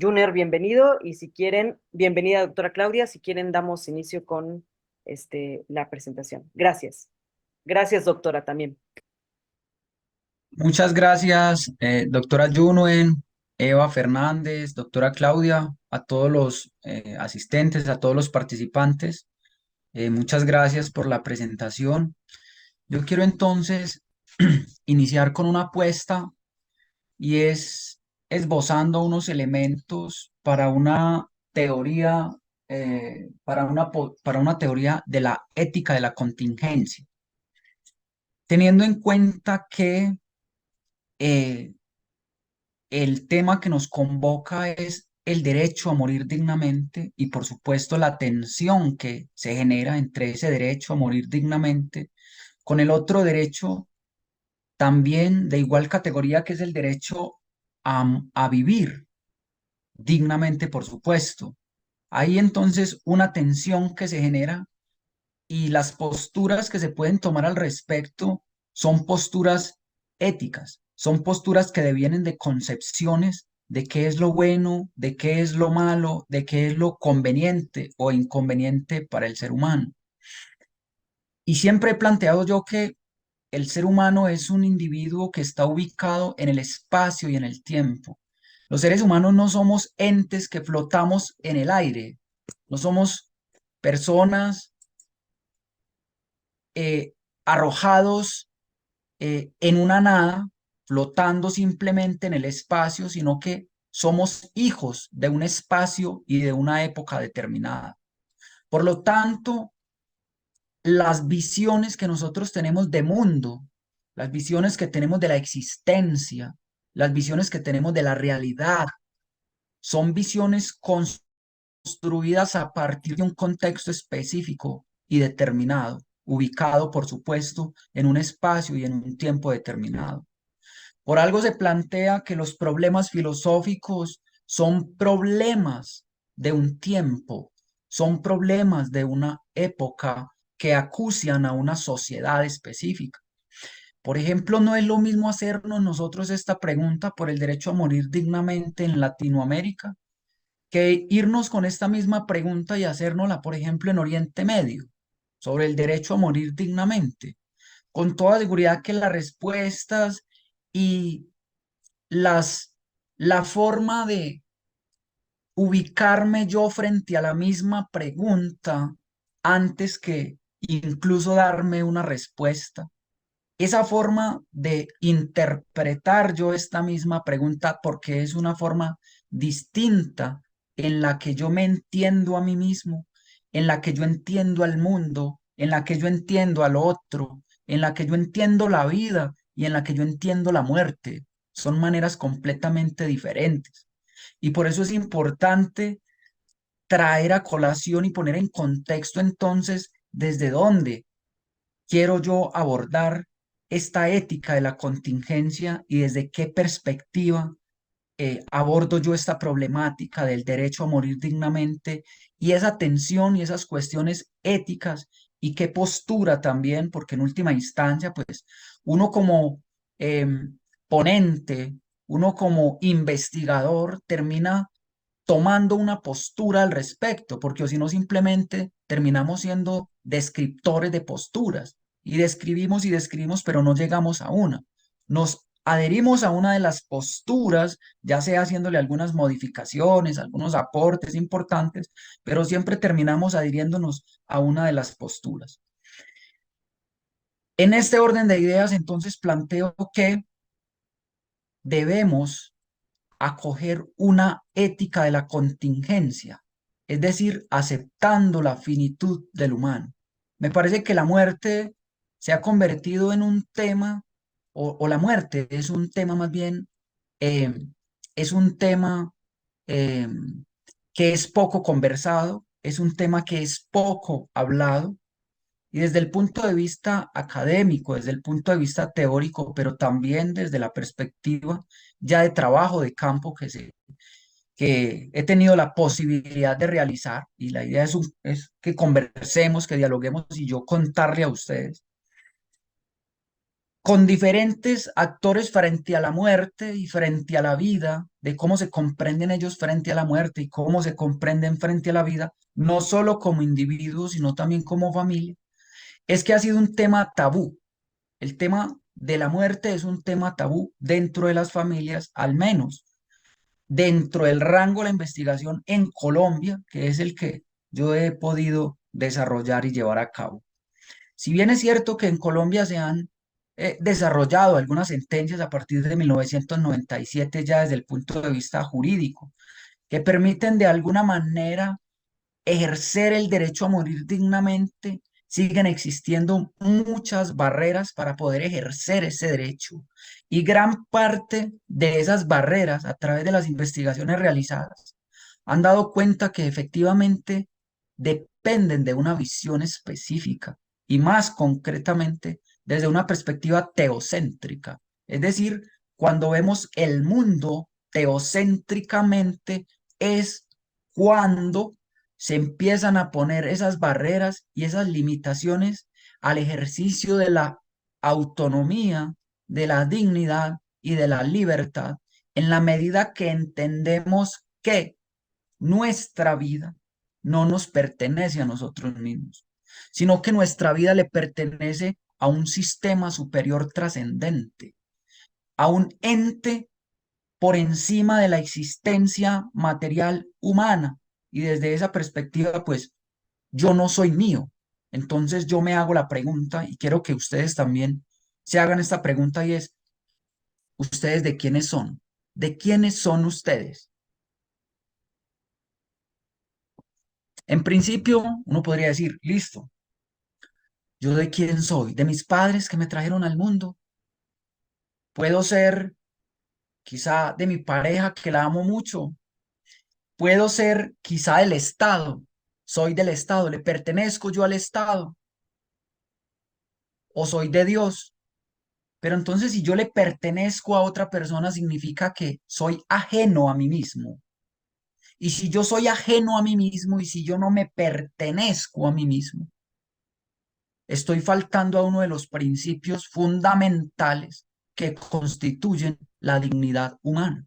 Junior, bienvenido. Y si quieren, bienvenida, doctora Claudia. Si quieren, damos inicio con la presentación. Gracias. Gracias, doctora, también. Muchas gracias, doctora Junuen, Eva Fernández, doctora Claudia, a todos los asistentes, a todos los participantes. Muchas gracias por la presentación. Yo quiero entonces iniciar con una apuesta y es esbozando unos elementos para una teoría, para una teoría de la ética de la contingencia, teniendo en cuenta que eh, el tema que nos convoca es el derecho a morir dignamente y por supuesto la tensión que se genera entre ese derecho a morir dignamente con el otro derecho también de igual categoría que es el derecho a vivir dignamente, por supuesto. Hay entonces una tensión que se genera y las posturas que se pueden tomar al respecto son posturas éticas, son posturas que devienen de concepciones de qué es lo bueno, de qué es lo malo, de qué es lo conveniente o inconveniente para el ser humano. Y siempre he planteado yo que el ser humano es un individuo que está ubicado en el espacio y en el tiempo. Los seres humanos no somos entes que flotamos en el aire, no somos personas eh, arrojados en una nada, flotando simplemente en el espacio, sino que somos hijos de un espacio y de una época determinada. Por lo tanto, las visiones que nosotros tenemos de mundo, las visiones que tenemos de la existencia, las visiones que tenemos de la realidad, son visiones construidas a partir de un contexto específico y determinado, ubicado, por supuesto, en un espacio y en un tiempo determinado. Por algo se plantea que los problemas filosóficos son problemas de un tiempo, son problemas de una época que acucian a una sociedad específica. Por ejemplo, no es lo mismo hacernos nosotros esta pregunta por el derecho a morir dignamente en Latinoamérica que irnos con esta misma pregunta y hacérnosla, por ejemplo, en Oriente Medio, sobre el derecho a morir dignamente. Con toda seguridad que las respuestas y las, la forma de ubicarme yo frente a la misma pregunta antes que incluso darme una respuesta. Esa forma de interpretar yo esta misma pregunta, porque es una forma distinta en la que yo me entiendo a mí mismo, en la que yo entiendo al mundo, en la que yo entiendo al otro, en la que yo entiendo la vida y en la que yo entiendo la muerte. Son maneras completamente diferentes. Y por eso es importante traer a colación y poner en contexto entonces desde dónde quiero yo abordar esta ética de la contingencia y desde qué perspectiva abordo yo esta problemática del derecho a morir dignamente y esa tensión y esas cuestiones éticas y qué postura también, porque en última instancia, pues uno como ponente, uno como investigador termina tomando una postura al respecto, porque o si no simplemente terminamos siendo descriptores de posturas y describimos, pero no llegamos a una. Nos adherimos a una de las posturas, ya sea haciéndole algunas modificaciones, algunos aportes importantes, pero siempre terminamos adhiriéndonos a una de las posturas. En este orden de ideas, entonces planteo que debemos acoger una ética de la contingencia, es decir, aceptando la finitud del humano. Me parece que la muerte se ha convertido en un tema, o la muerte es un tema más bien, eh, es un tema eh, que es poco conversado, es un tema que es poco hablado, y desde el punto de vista académico, desde el punto de vista teórico, pero también desde la perspectiva ya de trabajo de campo que he tenido la posibilidad de realizar, y la idea es que conversemos, que dialoguemos y yo contarle a ustedes. con diferentes actores frente a la muerte y frente a la vida, de cómo se comprenden ellos frente a la muerte y cómo se comprenden frente a la vida, no solo como individuos, sino también como familia, es que ha sido un tema tabú. El tema de la muerte es un tema tabú dentro de las familias, al menos dentro del rango de la investigación en Colombia, que es el que yo he podido desarrollar y llevar a cabo. Si bien es cierto que en Colombia se han desarrollado algunas sentencias a partir de 1997 ya desde el punto de vista jurídico, que permiten de alguna manera ejercer el derecho a morir dignamente, siguen existiendo muchas barreras para poder ejercer ese derecho. Y gran parte de esas barreras, a través de las investigaciones realizadas, han dado cuenta que efectivamente dependen de una visión específica y más concretamente desde una perspectiva teocéntrica. Es decir, cuando vemos el mundo teocéntricamente es cuando se empiezan a poner esas barreras y esas limitaciones al ejercicio de la autonomía, de la dignidad y de la libertad, en la medida que entendemos que nuestra vida no nos pertenece a nosotros mismos, sino que nuestra vida le pertenece a un sistema superior trascendente, a un ente por encima de la existencia material humana. Y desde esa perspectiva, pues yo no soy mío. Entonces yo me hago la pregunta y quiero que ustedes también se hagan esta pregunta y es, ¿ustedes de quiénes son? ¿De quiénes son ustedes? En principio, uno podría decir, listo, ¿yo de quién soy? ¿De mis padres que me trajeron al mundo? Puedo ser quizá de mi pareja que la amo mucho. Puedo ser quizá del Estado. Soy del Estado. ¿Le pertenezco yo al Estado? ¿O soy de Dios? Pero entonces si yo le pertenezco a otra persona significa que soy ajeno a mí mismo. Y si yo soy ajeno a mí mismo y si yo no me pertenezco a mí mismo, estoy faltando a uno de los principios fundamentales que constituyen la dignidad humana.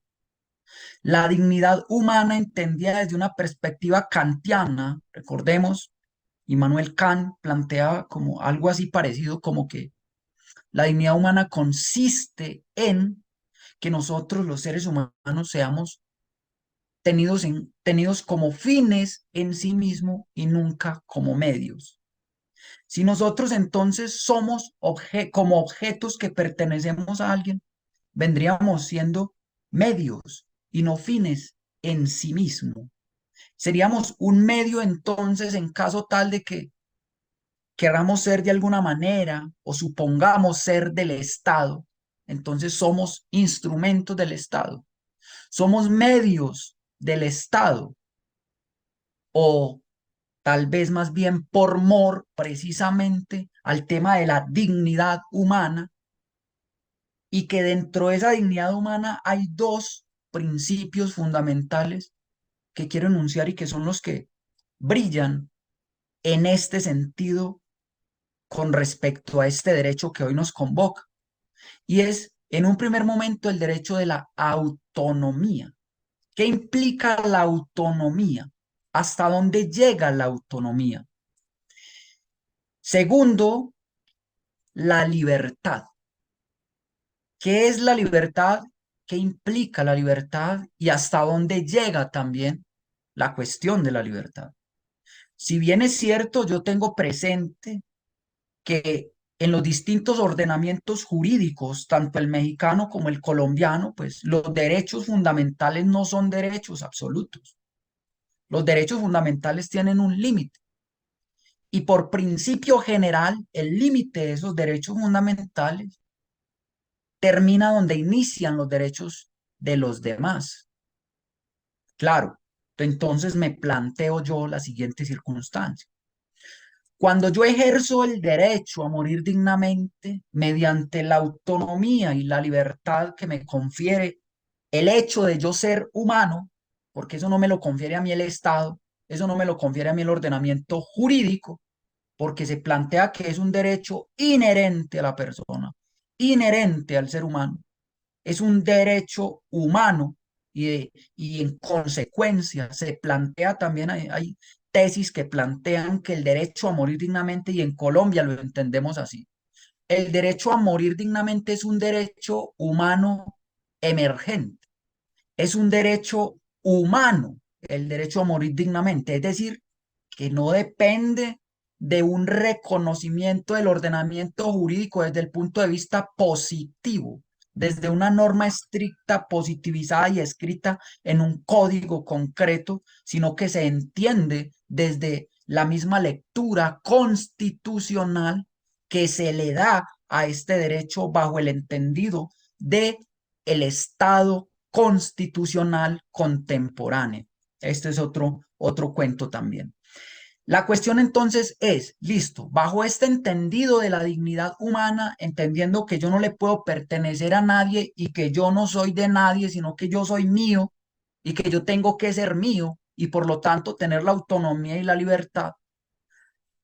La dignidad humana entendida desde una perspectiva kantiana, recordemos, Immanuel Kant planteaba como algo así parecido como que la dignidad humana consiste en que nosotros los seres humanos seamos tenidos como fines en sí mismo y nunca como medios. Si nosotros entonces somos como objetos que pertenecemos a alguien, vendríamos siendo medios y no fines en sí mismo. Seríamos un medio entonces en caso tal de que queramos ser de alguna manera o supongamos ser del Estado, entonces somos instrumentos del Estado, somos medios del Estado o tal vez más bien por mor precisamente al tema de la dignidad humana y que dentro de esa dignidad humana hay dos principios fundamentales que quiero enunciar y que son los que brillan en este sentido con respecto a este derecho que hoy nos convoca. Y es, en un primer momento, el derecho de la autonomía. ¿Qué implica la autonomía? ¿Hasta dónde llega la autonomía? Segundo, la libertad. ¿Qué es la libertad? ¿Qué implica la libertad? Y hasta dónde llega también la cuestión de la libertad. Si bien es cierto, yo tengo presente que en los distintos ordenamientos jurídicos, tanto el mexicano como el colombiano, pues los derechos fundamentales no son derechos absolutos. Los derechos fundamentales tienen un límite. Y por principio general, el límite de esos derechos fundamentales termina donde inician los derechos de los demás. Claro, entonces me planteo yo la siguiente circunstancia. Cuando yo ejerzo el derecho a morir dignamente mediante la autonomía y la libertad que me confiere el hecho de yo ser humano, porque eso no me lo confiere a mí el Estado, eso no me lo confiere a mí el ordenamiento jurídico, porque se plantea que es un derecho inherente a la persona, inherente al ser humano, es un derecho humano y en consecuencia se plantea también, hay tesis que plantean que el derecho a morir dignamente, y en Colombia lo entendemos así, el derecho a morir dignamente es un derecho humano emergente, es un derecho humano el derecho a morir dignamente, es decir, que no depende de un reconocimiento del ordenamiento jurídico desde el punto de vista positivo, desde una norma estricta, positivizada y escrita en un código concreto, sino que se entiende desde la misma lectura constitucional que se le da a este derecho bajo el entendido de el Estado constitucional contemporáneo. Este es otro cuento también. La cuestión entonces es, listo, bajo este entendido de la dignidad humana, entendiendo que yo no le puedo pertenecer a nadie y que yo no soy de nadie, sino que yo soy mío y que yo tengo que ser mío y por lo tanto tener la autonomía y la libertad,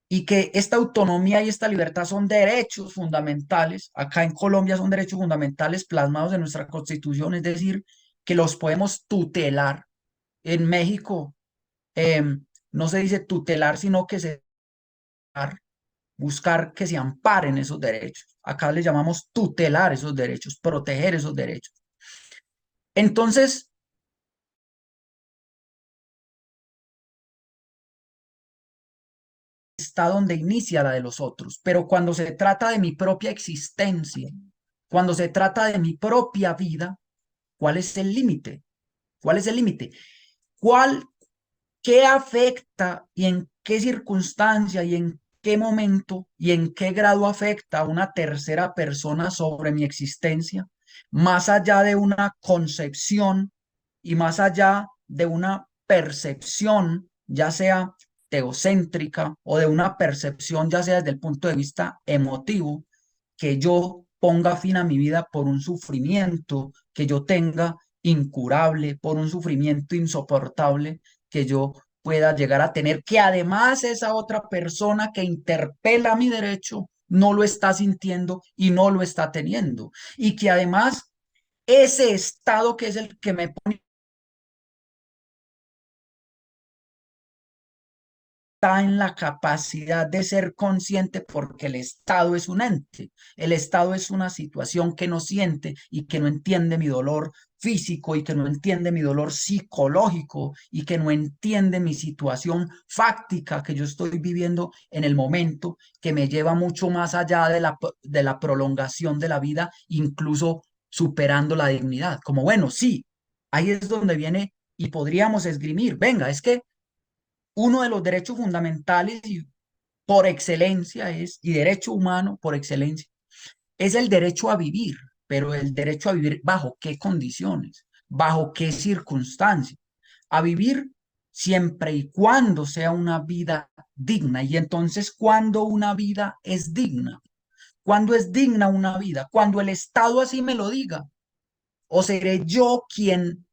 y que esta autonomía y esta libertad son derechos fundamentales. Acá en Colombia son derechos fundamentales plasmados en nuestra Constitución, es decir, que los podemos tutelar. En México no se dice tutelar, sino que se buscar que se amparen esos derechos. Acá le llamamos tutelar esos derechos, proteger esos derechos. Entonces, está donde inicia la de los otros, pero cuando se trata de mi propia existencia, cuando se trata de mi propia vida, ¿cuál es el límite? ¿Cuál es el límite? ¿Cuál, qué afecta y en qué circunstancia y en qué momento y en qué grado afecta a una tercera persona sobre mi existencia, más allá de una concepción y más allá de una percepción, ya sea teocéntrica o de una percepción, ya sea desde el punto de vista emotivo, que yo ponga fin a mi vida por un sufrimiento que yo tenga incurable, por un sufrimiento insoportable que yo pueda llegar a tener, que además esa otra persona que interpela mi derecho no lo está sintiendo y no lo está teniendo, y que además ese estado que es el que me pone está en la capacidad de ser consciente, porque el Estado es un ente, el Estado es una situación que no siente y que no entiende mi dolor físico y que no entiende mi dolor psicológico y que no entiende mi situación fáctica que yo estoy viviendo en el momento, que me lleva mucho más allá de la prolongación de la vida, incluso superando la dignidad. Como bueno, sí, ahí es donde viene y podríamos esgrimir, venga, es que uno de los derechos fundamentales y por excelencia es, y derecho humano por excelencia, es el derecho a vivir, pero el derecho a vivir bajo qué condiciones, bajo qué circunstancias, a vivir siempre y cuando sea una vida digna. Y entonces, ¿cuándo una vida es digna? ¿Cuándo es digna una vida? Cuando el Estado así me lo diga. ¿O seré yo quien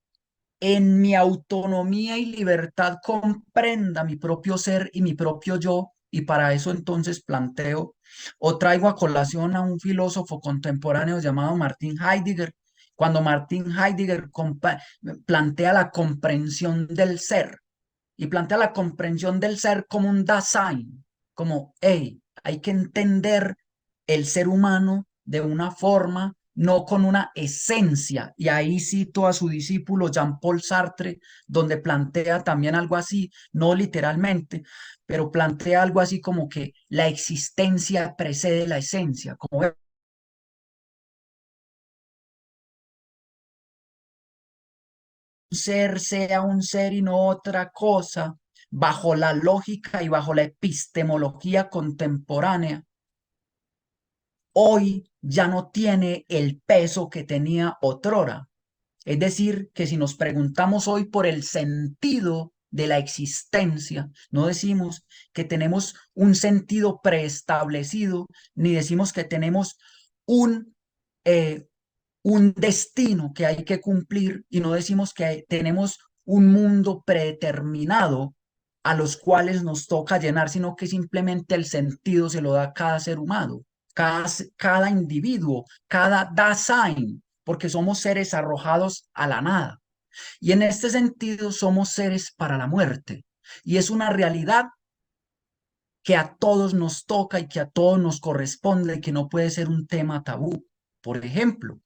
en mi autonomía y libertad comprenda mi propio ser y mi propio yo? Y para eso entonces planteo o traigo a colación a un filósofo contemporáneo llamado Martin Heidegger, cuando Martin Heidegger plantea la comprensión del ser y plantea la comprensión del ser como un Dasein, como, hey, hay que entender el ser humano de una forma, no con una esencia. Y ahí cito a su discípulo Jean-Paul Sartre, donde plantea también algo así, no literalmente, pero plantea algo así como que la existencia precede la esencia, como un ser sea un ser y no otra cosa, bajo la lógica y bajo la epistemología contemporánea, hoy ya no tiene el peso que tenía otrora. Es decir, que si nos preguntamos hoy por el sentido de la existencia, no decimos que tenemos un sentido preestablecido, ni decimos que tenemos un, eh, un destino que hay que cumplir, y no decimos que tenemos un mundo predeterminado a los cuales nos toca llenar, sino que simplemente el sentido se lo da cada ser humano. cada individuo, cada Dasein, porque somos seres arrojados a la nada. Y en este sentido somos seres para la muerte. Y es una realidad que a todos nos toca y que a todos nos corresponde y que no puede ser un tema tabú. Por ejemplo,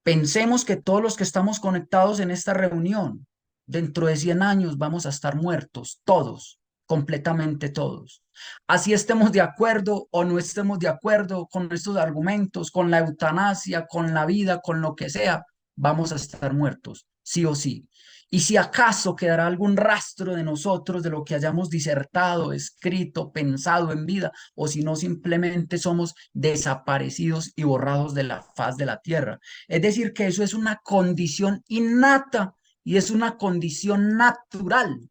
pensemos que todos los que estamos conectados en esta reunión, dentro de 100 años vamos a estar muertos, todos, completamente todos. Así estemos de acuerdo o no estemos de acuerdo con estos argumentos, con la eutanasia, con la vida, con lo que sea, vamos a estar muertos, sí o sí. Y si acaso quedará algún rastro de nosotros, de lo que hayamos disertado, escrito, pensado en vida, o si no, simplemente somos desaparecidos y borrados de la faz de la tierra. Es decir, que eso es una condición innata y es una condición natural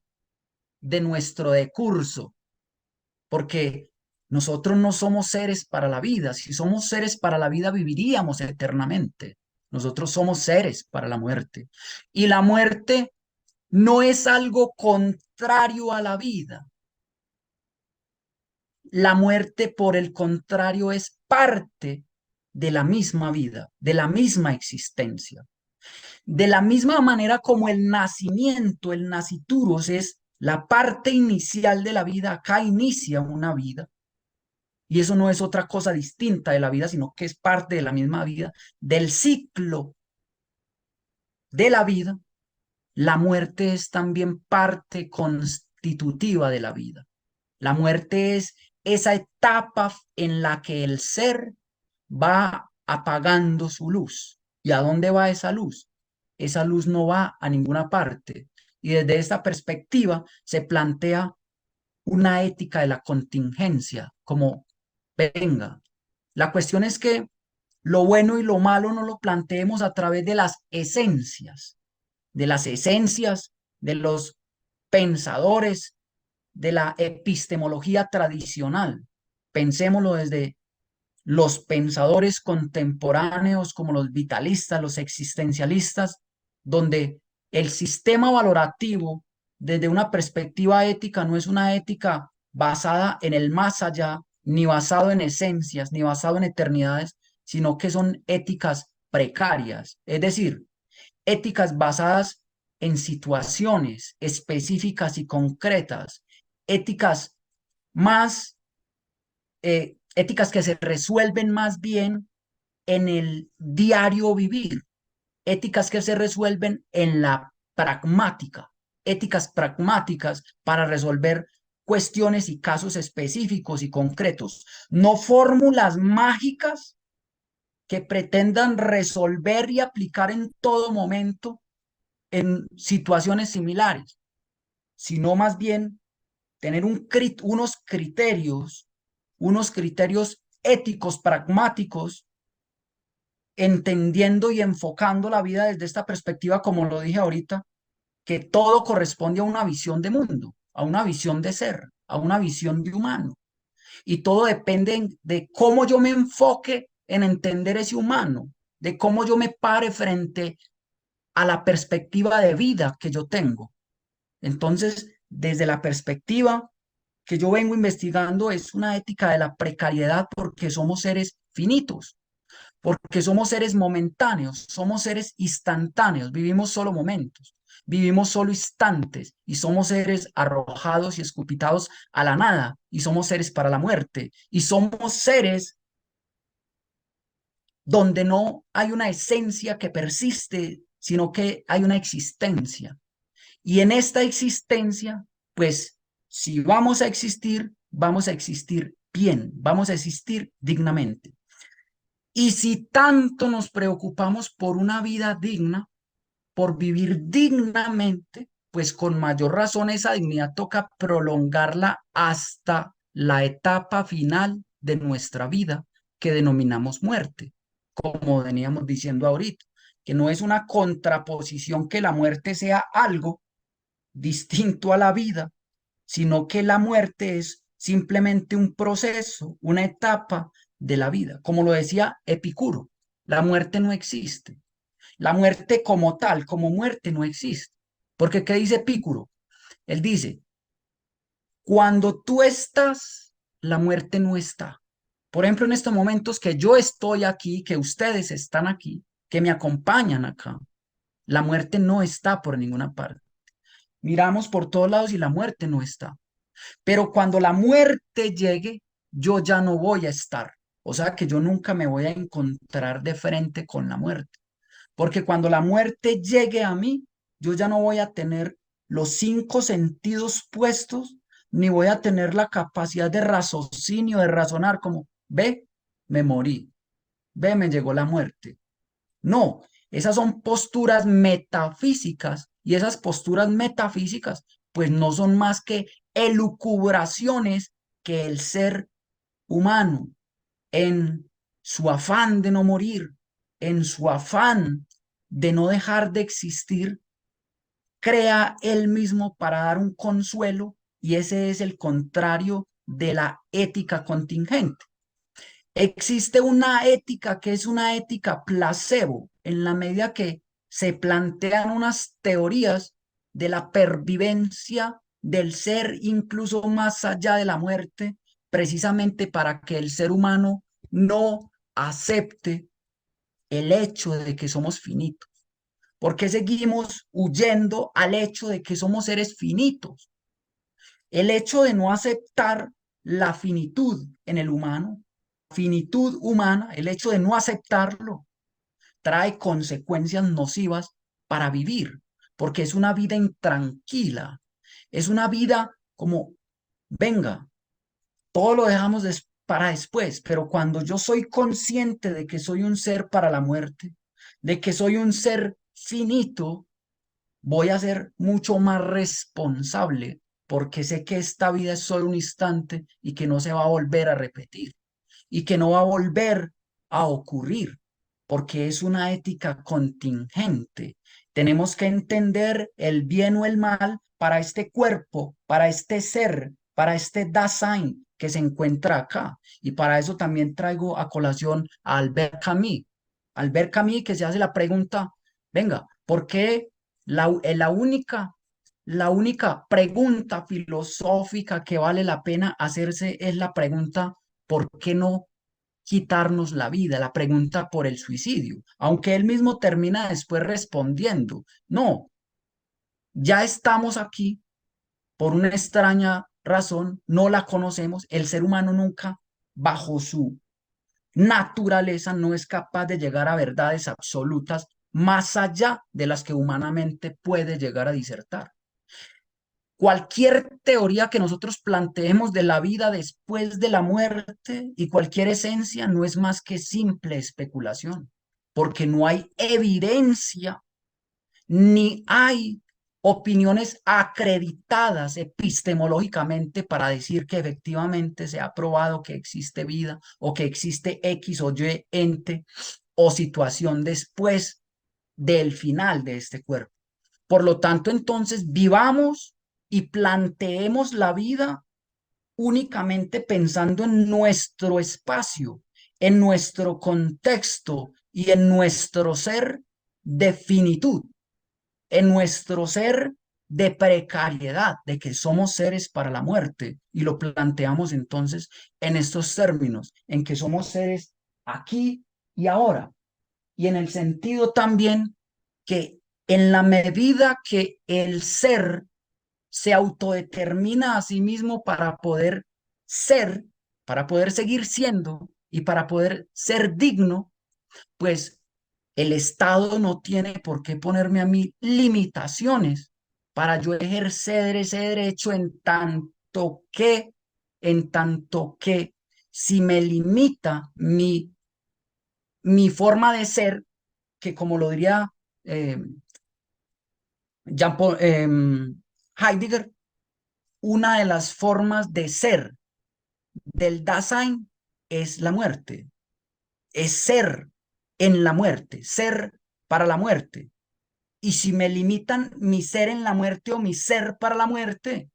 de nuestro decurso, porque nosotros no somos seres para la vida. Si somos seres para la vida, viviríamos eternamente. Nosotros somos seres para la muerte. Y la muerte no es algo contrario a la vida. La muerte, por el contrario, es parte de la misma vida, de la misma existencia. De la misma manera como el nacimiento, el nasciturus, es la parte inicial de la vida, acá inicia una vida. Y eso no es otra cosa distinta de la vida, sino que es parte de la misma vida, del ciclo de la vida. La muerte es también parte constitutiva de la vida. La muerte es esa etapa en la que el ser va apagando su luz. ¿Y a dónde va esa luz? Esa luz no va a ninguna parte. Y desde esta perspectiva se plantea una ética de la contingencia, como venga. La cuestión es que lo bueno y lo malo no lo planteemos a través de las esencias de los pensadores de la epistemología tradicional. Pensémoslo desde los pensadores contemporáneos como los vitalistas, los existencialistas, donde el sistema valorativo desde una perspectiva ética no es una ética basada en el más allá, ni basado en esencias, ni basado en eternidades, sino que son éticas precarias, es decir, éticas basadas en situaciones específicas y concretas, éticas más éticas que se resuelven más bien en el diario vivir, éticas que se resuelven en la pragmática, éticas pragmáticas para resolver cuestiones y casos específicos y concretos, no fórmulas mágicas que pretendan resolver y aplicar en todo momento en situaciones similares, sino más bien tener unos criterios éticos, pragmáticos, entendiendo y enfocando la vida desde esta perspectiva, como lo dije ahorita, que todo corresponde a una visión de mundo, a una visión de ser, a una visión de humano. Y todo depende de cómo yo me enfoque en entender ese humano, de cómo yo me pare frente a la perspectiva de vida que yo tengo. Entonces, desde la perspectiva que yo vengo investigando, es una ética de la precariedad porque somos seres finitos, porque somos seres momentáneos, somos seres instantáneos, vivimos solo momentos, vivimos solo instantes y somos seres arrojados y escupitados a la nada y somos seres para la muerte y somos seres donde no hay una esencia que persiste, sino que hay una existencia. Y en esta existencia, pues, si vamos a existir bien, vamos a existir dignamente. Y si tanto nos preocupamos por una vida digna, por vivir dignamente, pues con mayor razón esa dignidad toca prolongarla hasta la etapa final de nuestra vida que denominamos muerte, como veníamos diciendo ahorita, que no es una contraposición que la muerte sea algo distinto a la vida, sino que la muerte es simplemente un proceso, una etapa de la vida. Como lo decía Epicuro, la muerte no existe. La muerte como tal, como muerte, no existe. Porque ¿qué dice Epicuro? Él dice, cuando tú estás, la muerte no está. Por ejemplo, en estos momentos que yo estoy aquí, que ustedes están aquí, que me acompañan acá, la muerte no está por ninguna parte. Miramos por todos lados y la muerte no está. Pero cuando la muerte llegue, yo ya no voy a estar. O sea que yo nunca me voy a encontrar de frente con la muerte. Porque cuando la muerte llegue a mí, yo ya no voy a tener los cinco sentidos puestos, ni voy a tener la capacidad de raciocinio, de razonar como, ve, me morí, ve, me llegó la muerte. No, esas son posturas metafísicas y esas posturas metafísicas pues no son más que elucubraciones que el ser humano en su afán de no morir, en su afán de no dejar de existir, crea él mismo para dar un consuelo y ese es el contrario de la ética contingente. Existe una ética que es una ética placebo, en la medida que se plantean unas teorías de la pervivencia del ser incluso más allá de la muerte, precisamente para que el ser humano no acepte el hecho de que somos finitos. ¿Por qué seguimos huyendo al hecho de que somos seres finitos? El hecho de no aceptar la finitud en el humano, finitud humana, el hecho de no aceptarlo, trae consecuencias nocivas para vivir, porque es una vida intranquila, es una vida como, venga, todo lo dejamos para después, pero cuando yo soy consciente de que soy un ser para la muerte, de que soy un ser finito, voy a ser mucho más responsable porque sé que esta vida es solo un instante y que no se va a volver a repetir y que no va a volver a ocurrir porque es una ética contingente. Tenemos que entender el bien o el mal para este cuerpo, para este ser, para este Dasein que se encuentra acá. Y para eso también traigo a colación a Albert Camus. Albert Camus que se hace la pregunta, venga, ¿por qué la única pregunta filosófica que vale la pena hacerse es la pregunta, ¿por qué no quitarnos la vida? La pregunta por el suicidio, aunque él mismo termina después respondiendo, no, ya estamos aquí por una extraña razón, no la conocemos, el ser humano nunca, bajo su naturaleza, no es capaz de llegar a verdades absolutas más allá de las que humanamente puede llegar a disertar. Cualquier teoría que nosotros planteemos de la vida después de la muerte y cualquier esencia no es más que simple especulación, porque no hay evidencia ni hay opiniones acreditadas epistemológicamente para decir que efectivamente se ha probado que existe vida o que existe X o Y ente o situación después del final de este cuerpo. Por lo tanto, entonces, vivamos y planteemos la vida únicamente pensando en nuestro espacio, en nuestro contexto y en nuestro ser de finitud, en nuestro ser de precariedad, de que somos seres para la muerte. Y lo planteamos entonces en estos términos, en que somos seres aquí y ahora. Y en el sentido también que en la medida que el ser se autodetermina a sí mismo para poder ser, para poder seguir siendo y para poder ser digno, pues el Estado no tiene por qué ponerme a mí limitaciones para yo ejercer ese derecho en tanto que si me limita mi forma de ser, que como lo diría eh, Heidegger, una de las formas de ser del Dasein es la muerte, es ser en la muerte, ser para la muerte. Y si me limitan mi ser en la muerte o mi ser para la muerte,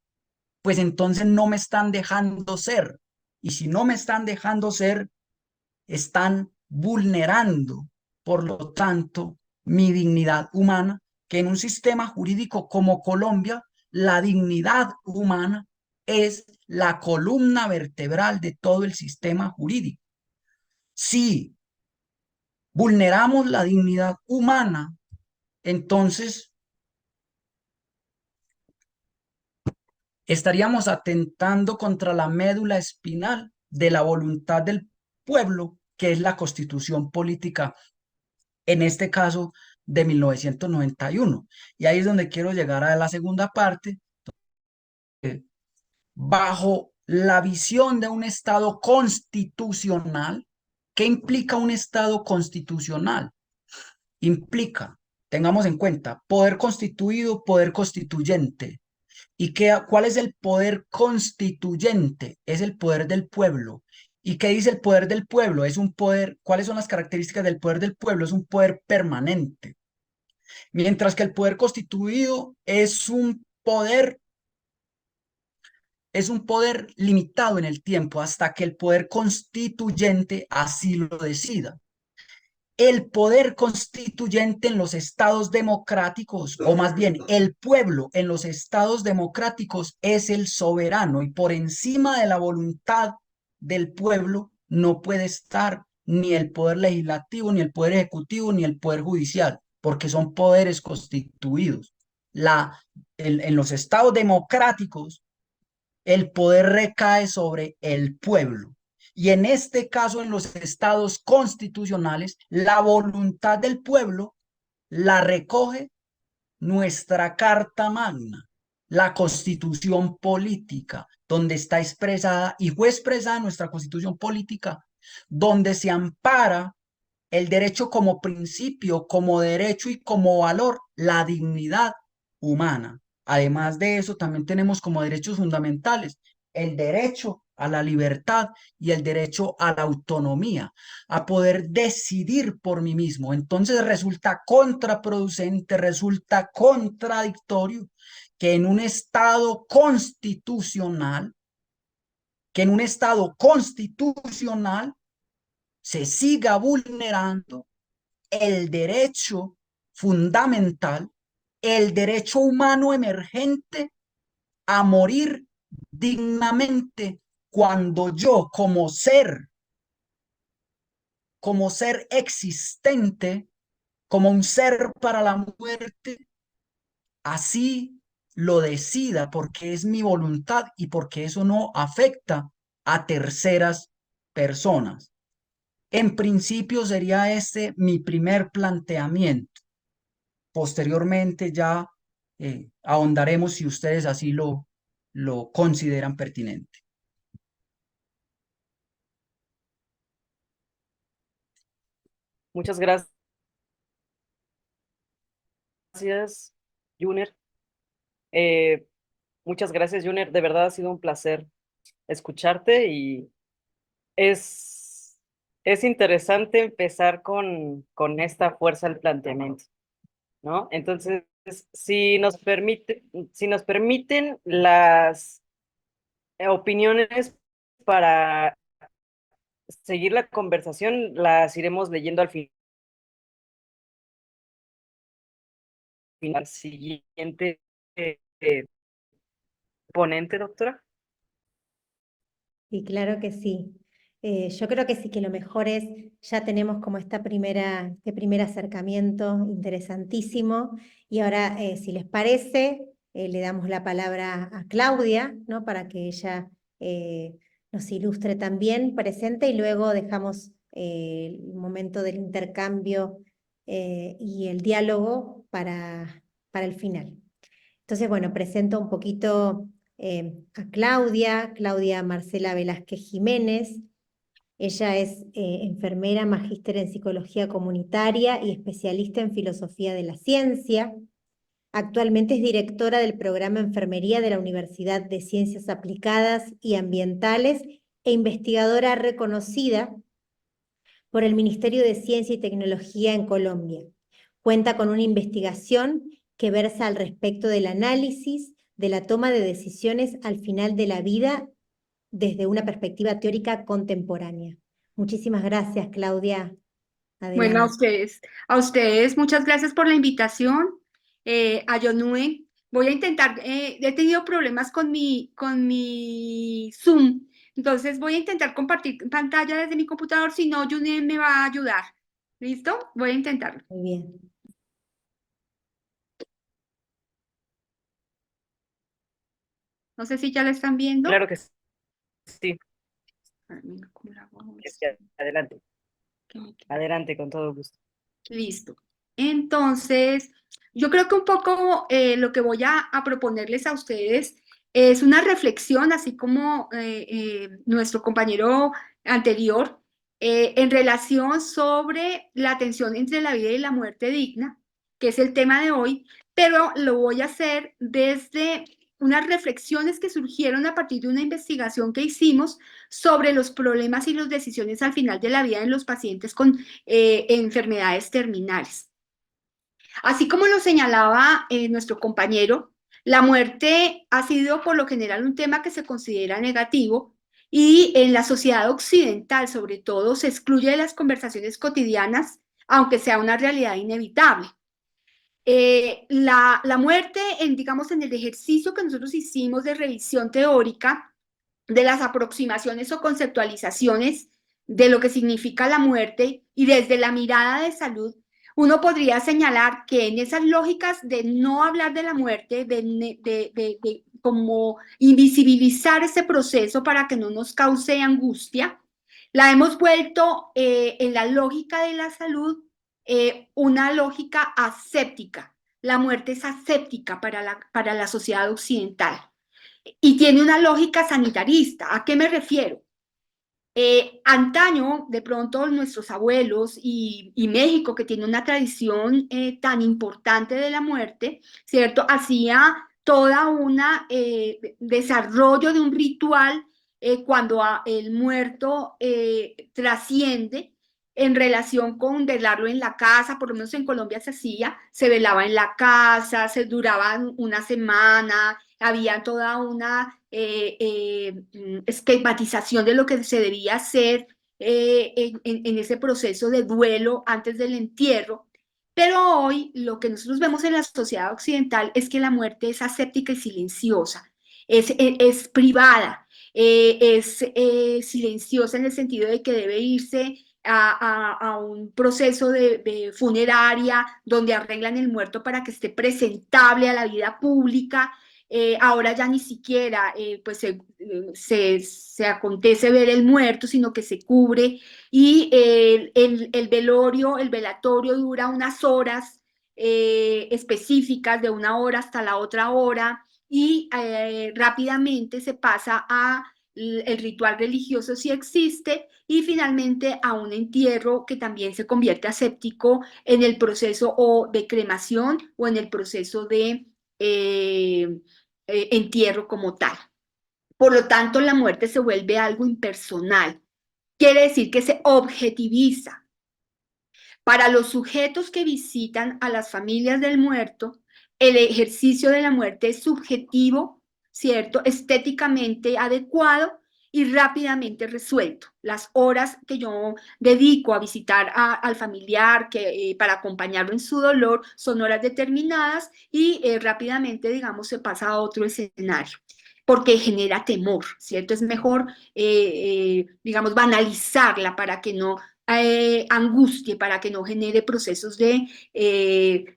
pues entonces no me están dejando ser. Y si no me están dejando ser, están vulnerando, por lo tanto, mi dignidad humana, que en un sistema jurídico como Colombia, la dignidad humana es la columna vertebral de todo el sistema jurídico. Si vulneramos la dignidad humana, entonces estaríamos atentando contra la médula espinal de la voluntad del pueblo, que es la Constitución política, en este caso de 1991. Y ahí es donde quiero llegar a la segunda parte. Bajo la visión de un Estado constitucional, ¿qué implica un Estado constitucional? Implica, tengamos en cuenta, poder constituido, poder constituyente. ¿Y cuál es el poder constituyente? Es el poder del pueblo. ¿Y qué dice el poder del pueblo? Es un poder, ¿cuáles son las características del poder del pueblo? Es un poder permanente. Mientras que el poder constituido es un poder limitado en el tiempo hasta que el poder constituyente así lo decida. El poder constituyente en los estados democráticos, o más bien el pueblo en los estados democráticos es el soberano y por encima de la voluntad del pueblo no puede estar ni el poder legislativo, ni el poder ejecutivo, ni el poder judicial, porque son poderes constituidos. En los estados democráticos el poder recae sobre el pueblo. Y en este caso, en los estados constitucionales, la voluntad del pueblo la recoge nuestra Carta Magna, la Constitución Política, donde está expresada y fue expresada nuestra Constitución Política, donde se ampara el derecho como principio, como derecho y como valor, la dignidad humana. Además de eso, también tenemos como derechos fundamentales el derecho a la libertad y el derecho a la autonomía, a poder decidir por mí mismo. Entonces resulta contraproducente, resulta contradictorio que en un estado constitucional, se siga vulnerando el derecho fundamental, el derecho humano emergente a morir dignamente cuando yo como ser existente, como un ser para la muerte, así lo decida porque es mi voluntad y porque eso no afecta a terceras personas. En principio sería este mi primer planteamiento. Posteriormente ya ahondaremos si ustedes así lo consideran pertinente. Muchas gracias, Junior. Eh, muchas gracias, Junior. De verdad ha sido un placer escucharte y es, es interesante empezar con esta fuerza del planteamiento, ¿no? Entonces, si nos permiten las opiniones para seguir la conversación, las iremos leyendo al final siguiente ponente, doctora. Sí, claro que sí. Yo creo que sí, que lo mejor es, ya tenemos como este primer acercamiento interesantísimo, y ahora, si les parece, le damos la palabra a Claudia, ¿no? Para que ella nos ilustre también presente, y luego dejamos el momento del intercambio y el diálogo para el final. Entonces, bueno, presento un poquito a Claudia Marcela Velázquez Jiménez. Ella es enfermera, magíster en psicología comunitaria y especialista en filosofía de la ciencia. Actualmente es directora del programa Enfermería de la Universidad de Ciencias Aplicadas y Ambientales e investigadora reconocida por el Ministerio de Ciencia y Tecnología en Colombia. Cuenta con una investigación que versa al respecto del análisis de la toma de decisiones al final de la vida desde una perspectiva teórica contemporánea. Muchísimas gracias, Claudia. Bueno, Adelante. a ustedes, muchas gracias por la invitación. A Yonue, voy a intentar, he tenido problemas con mi Zoom, Entonces voy a intentar compartir pantalla desde mi computador, si no, Junet me va a ayudar. ¿Listo? Voy a intentarlo. Muy bien. No sé si ya lo están viendo. Claro que sí. A ver, mira, ¿cómo lo hago? Sí, adelante, Que me quede. adelante, con todo gusto. Listo. Entonces, yo creo que un poco lo que voy a proponerles a ustedes es una reflexión, así como nuestro compañero anterior, en relación sobre la tensión entre la vida y la muerte digna, que es el tema de hoy, pero lo voy a hacer desde unas reflexiones que surgieron a partir de una investigación que hicimos sobre los problemas y las decisiones al final de la vida en los pacientes con enfermedades terminales. Así como lo señalaba nuestro compañero, la muerte ha sido por lo general un tema que se considera negativo y en la sociedad occidental, sobre todo, se excluye de las conversaciones cotidianas, aunque sea una realidad inevitable. La muerte, digamos, en el ejercicio que nosotros hicimos de revisión teórica, de las aproximaciones o conceptualizaciones de lo que significa la muerte y desde la mirada de salud, uno podría señalar que en esas lógicas de no hablar de la muerte, de como invisibilizar ese proceso para que no nos cause angustia, la hemos vuelto en la lógica de la salud una lógica aséptica. La muerte es aséptica para la sociedad occidental y tiene una lógica sanitarista. ¿A qué me refiero? Antaño, de pronto, nuestros abuelos y México, que tiene una tradición tan importante de la muerte, ¿cierto? Hacía toda una desarrollo de un ritual cuando el muerto trasciende en relación con velarlo en la casa, por lo menos en Colombia se hacía, se velaba en la casa, se duraba una semana, había toda una esquematización de lo que se debía hacer en ese proceso de duelo antes del entierro. Pero hoy lo que nosotros vemos en la sociedad occidental es que la muerte es aséptica y silenciosa, es privada, es silenciosa en el sentido de que debe irse a un proceso de funeraria donde arreglan el muerto para que esté presentable a la vida pública. Ahora ya ni siquiera pues se acontece ver el muerto, sino que se cubre y el velorio, el velatorio dura unas horas específicas, de una hora hasta la otra hora, y rápidamente se pasa a el ritual religioso si existe, y finalmente a un entierro que también se convierte aséptico en el proceso o de cremación o en el proceso de entierro como tal. Por lo tanto, la muerte se vuelve algo impersonal. Quiere decir que se objetiviza. Para los sujetos que visitan a las familias del muerto, el ejercicio de la muerte es subjetivo, ¿cierto? Estéticamente adecuado y rápidamente resuelto. Las horas que yo dedico a visitar al familiar para acompañarlo en su dolor son horas determinadas y rápidamente, digamos, se pasa a otro escenario porque genera temor, ¿cierto? Es mejor, digamos, banalizarla para que no angustie, para que no genere procesos de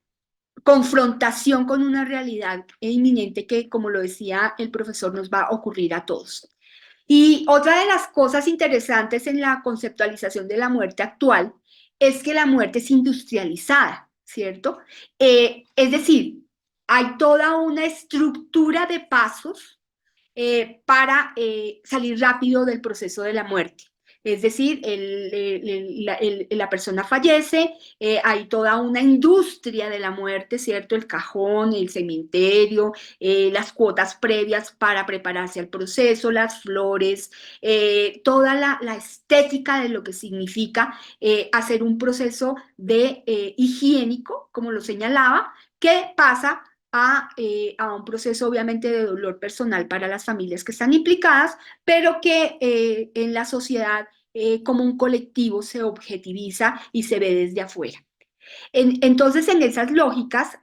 confrontación con una realidad inminente que, como lo decía el profesor, nos va a ocurrir a todos. Y otra de las cosas interesantes en la conceptualización de la muerte actual es que la muerte es industrializada, ¿cierto? Es decir, hay toda una estructura de pasos para salir rápido del proceso de la muerte. Es decir, la persona fallece, hay toda una industria de la muerte, ¿cierto? El cajón, el cementerio, las cuotas previas para prepararse al proceso, las flores, toda la estética de lo que significa hacer un proceso de higiénico, como lo señalaba, que pasa a un proceso obviamente de dolor personal para las familias que están implicadas, pero que en la sociedad como un colectivo se objetiviza y se ve desde afuera. Entonces, en esas lógicas,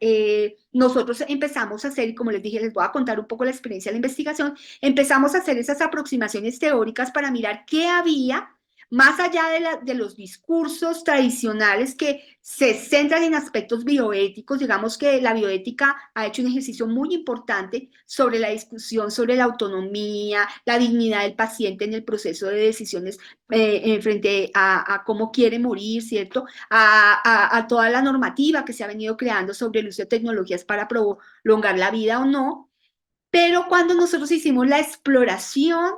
nosotros empezamos a hacer, y como les dije, les voy a contar un poco la experiencia de la investigación, empezamos a hacer esas aproximaciones teóricas para mirar qué había más allá de los discursos tradicionales que se centran en aspectos bioéticos. Digamos que la bioética ha hecho un ejercicio muy importante sobre la discusión sobre la autonomía, la dignidad del paciente en el proceso de decisiones frente a cómo quiere morir, ¿cierto? A toda la normativa que se ha venido creando sobre el uso de tecnologías para prolongar la vida o no. Pero cuando nosotros hicimos la exploración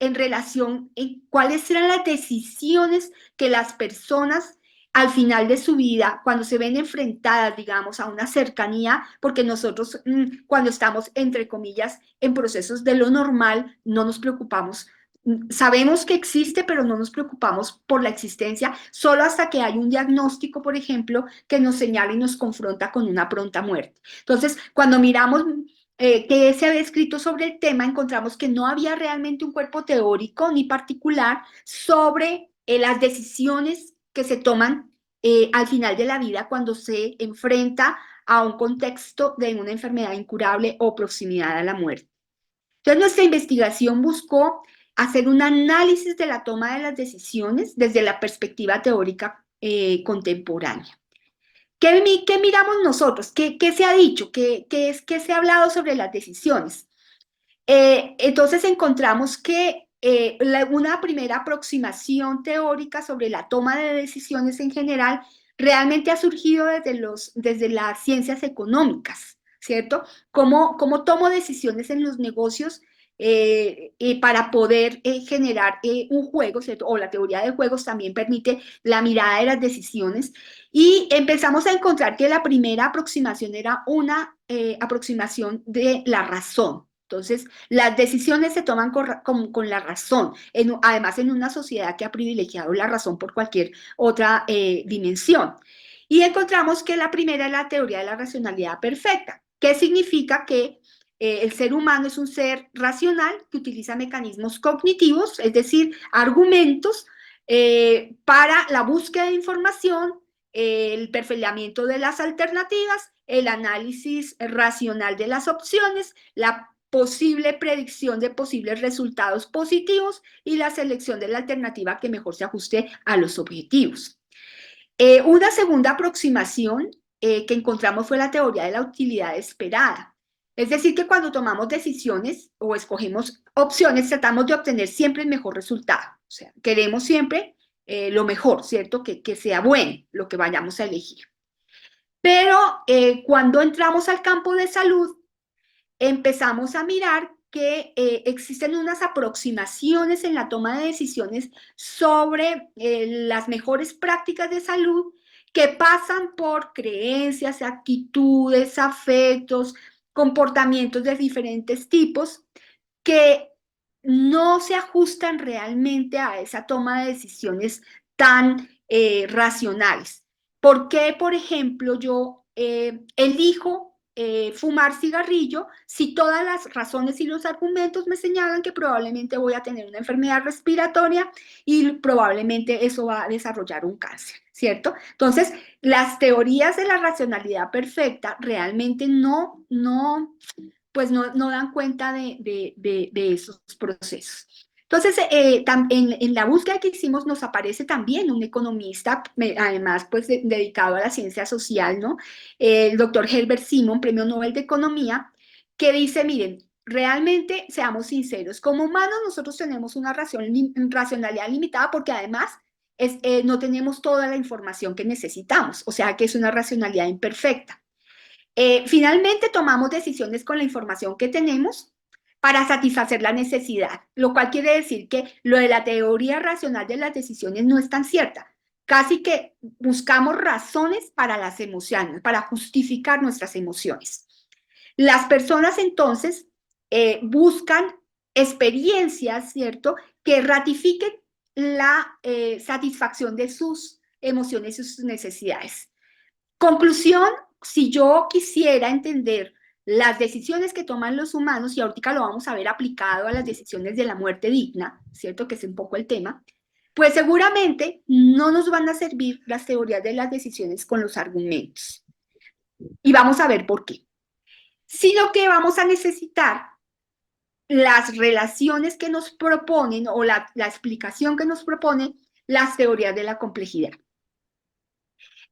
en relación en cuáles eran las decisiones que las personas al final de su vida, cuando se ven enfrentadas, digamos, a una cercanía, porque nosotros cuando estamos, entre comillas, en procesos de lo normal, no nos preocupamos. Sabemos que existe, pero no nos preocupamos por la existencia, solo hasta que hay un diagnóstico, por ejemplo, que nos señala y nos confronta con una pronta muerte. Entonces, cuando miramos que se había escrito sobre el tema, encontramos que no había realmente un cuerpo teórico ni particular sobre las decisiones que se toman al final de la vida cuando se enfrenta a un contexto de una enfermedad incurable o proximidad a la muerte. Entonces, nuestra investigación buscó hacer un análisis de la toma de las decisiones desde la perspectiva teórica contemporánea. ¿Qué miramos nosotros? ¿Qué se ha dicho? ¿Qué se ha hablado sobre las decisiones? Entonces encontramos que una primera aproximación teórica sobre la toma de decisiones en general realmente ha surgido desde las ciencias económicas, ¿cierto? ¿Cómo tomo decisiones en los negocios para poder generar un juego, ¿cierto? O la teoría de juegos también permite la mirada de las decisiones. Y empezamos a encontrar que la primera aproximación era una aproximación de la razón. Entonces, las decisiones se toman con la razón, además en una sociedad que ha privilegiado la razón por cualquier otra dimensión. Y encontramos que la primera es la teoría de la racionalidad perfecta, que significa que el ser humano es un ser racional que utiliza mecanismos cognitivos, es decir, argumentos para la búsqueda de información, el perfilamiento de las alternativas, el análisis racional de las opciones, la posible predicción de posibles resultados positivos y la selección de la alternativa que mejor se ajuste a los objetivos. Una segunda aproximación que encontramos fue la teoría de la utilidad esperada. Es decir, que cuando tomamos decisiones o escogemos opciones, tratamos de obtener siempre el mejor resultado. O sea, queremos siempre lo mejor, ¿cierto? Que sea bueno lo que vayamos a elegir. Pero cuando entramos al campo de salud, empezamos a mirar que existen unas aproximaciones en la toma de decisiones sobre las mejores prácticas de salud que pasan por creencias, actitudes, afectos, comportamientos de diferentes tipos que no se ajustan realmente a esa toma de decisiones tan racionales. ¿Por qué, por ejemplo, yo elijo fumar cigarrillo si todas las razones y los argumentos me señalan que probablemente voy a tener una enfermedad respiratoria y probablemente eso va a desarrollar un cáncer, ¿cierto? Entonces, las teorías de la racionalidad perfecta realmente pues no dan cuenta de esos procesos. Entonces, en la búsqueda que hicimos nos aparece también un economista, además pues dedicado a la ciencia social, ¿no? El doctor Herbert Simon, Premio Nobel de Economía, que dice, miren, realmente, seamos sinceros, como humanos nosotros tenemos una racionalidad limitada porque además no tenemos toda la información que necesitamos, o sea que es una racionalidad imperfecta. Finalmente tomamos decisiones con la información que tenemos para satisfacer la necesidad, lo cual quiere decir que lo de la teoría racional de las decisiones no es tan cierta. Casi que buscamos razones para las emociones, para justificar nuestras emociones. Las personas entonces buscan experiencias, ¿cierto?, que ratifiquen la satisfacción de sus emociones y sus necesidades. Conclusión, si yo quisiera entender las decisiones que toman los humanos, y ahorita lo vamos a ver aplicado a las decisiones de la muerte digna, ¿cierto? Que es un poco el tema. Pues seguramente no nos van a servir las teorías de las decisiones con los argumentos. Y vamos a ver por qué. Sino que vamos a necesitar las relaciones que nos proponen o la explicación que nos proponen las teorías de la complejidad.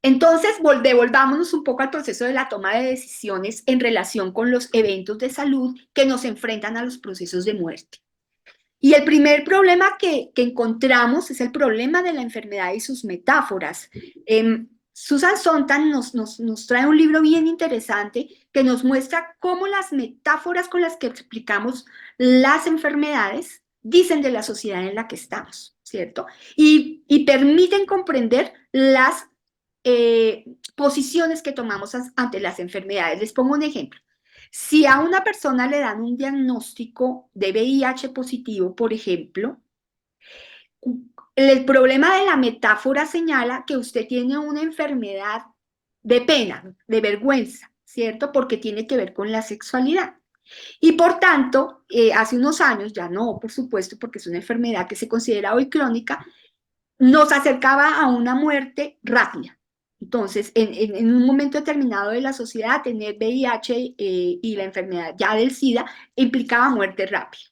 Entonces, devolvámonos un poco al proceso de la toma de decisiones en relación con los eventos de salud que nos enfrentan a los procesos de muerte. Y el primer problema que encontramos es el problema de la enfermedad y sus metáforas. Susan Sontag nos trae un libro bien interesante que nos muestra cómo las metáforas con las que explicamos las enfermedades dicen de la sociedad en la que estamos, ¿cierto? Y permiten comprender las posiciones que tomamos ante las enfermedades. Les pongo un ejemplo. Si a una persona le dan un diagnóstico de VIH positivo, por ejemplo, el problema de la metáfora señala que usted tiene una enfermedad de pena, de vergüenza, ¿cierto? Porque tiene que ver con la sexualidad. Y por tanto, hace unos años, ya no, por supuesto, porque es una enfermedad que se considera hoy crónica, nos acercaba a una muerte rápida. Entonces, en un momento determinado de la sociedad, tener VIH y la enfermedad ya del SIDA implicaba muerte rápida.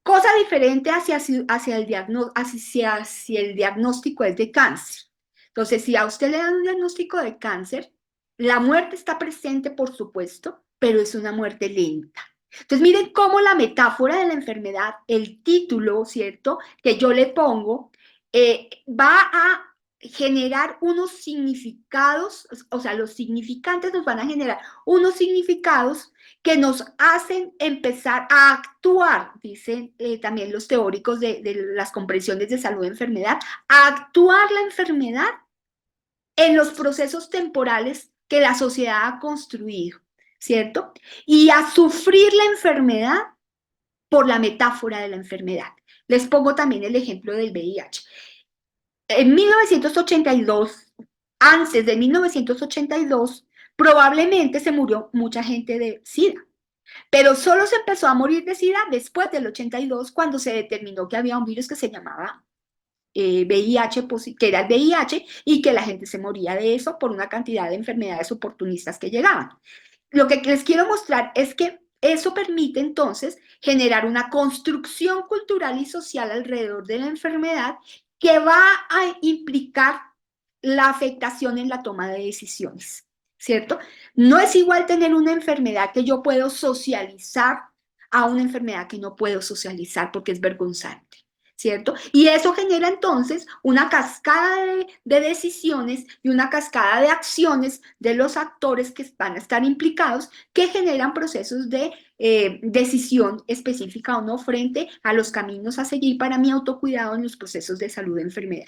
Cosa diferente hacia el diagnóstico es de cáncer. Entonces, si a usted le dan un diagnóstico de cáncer, la muerte está presente, por supuesto, pero es una muerte lenta. Entonces, miren cómo la metáfora de la enfermedad, el título, ¿cierto?, que yo le pongo, va a generar unos significados, o sea, los significantes nos van a generar unos significados que nos hacen empezar a actuar, dicen también los teóricos de las comprensiones de salud y enfermedad, a actuar la enfermedad en los procesos temporales que la sociedad ha construido, ¿cierto? Y a sufrir la enfermedad por la metáfora de la enfermedad. Les pongo también el ejemplo del VIH. En 1982, antes de 1982, probablemente se murió mucha gente de SIDA, pero solo se empezó a morir de SIDA después del 82, cuando se determinó que había un virus que se llamaba VIH, que era el VIH, y que la gente se moría de eso por una cantidad de enfermedades oportunistas que llegaban. Lo que les quiero mostrar es que eso permite entonces generar una construcción cultural y social alrededor de la enfermedad que va a implicar la afectación en la toma de decisiones, ¿cierto? No es igual tener una enfermedad que yo puedo socializar a una enfermedad que no puedo socializar porque es vergonzante, ¿cierto? Y eso genera entonces una cascada de decisiones y una cascada de acciones de los actores que van a estar implicados que generan procesos de decisión específica o no frente a los caminos a seguir para mi autocuidado en los procesos de salud y enfermedad.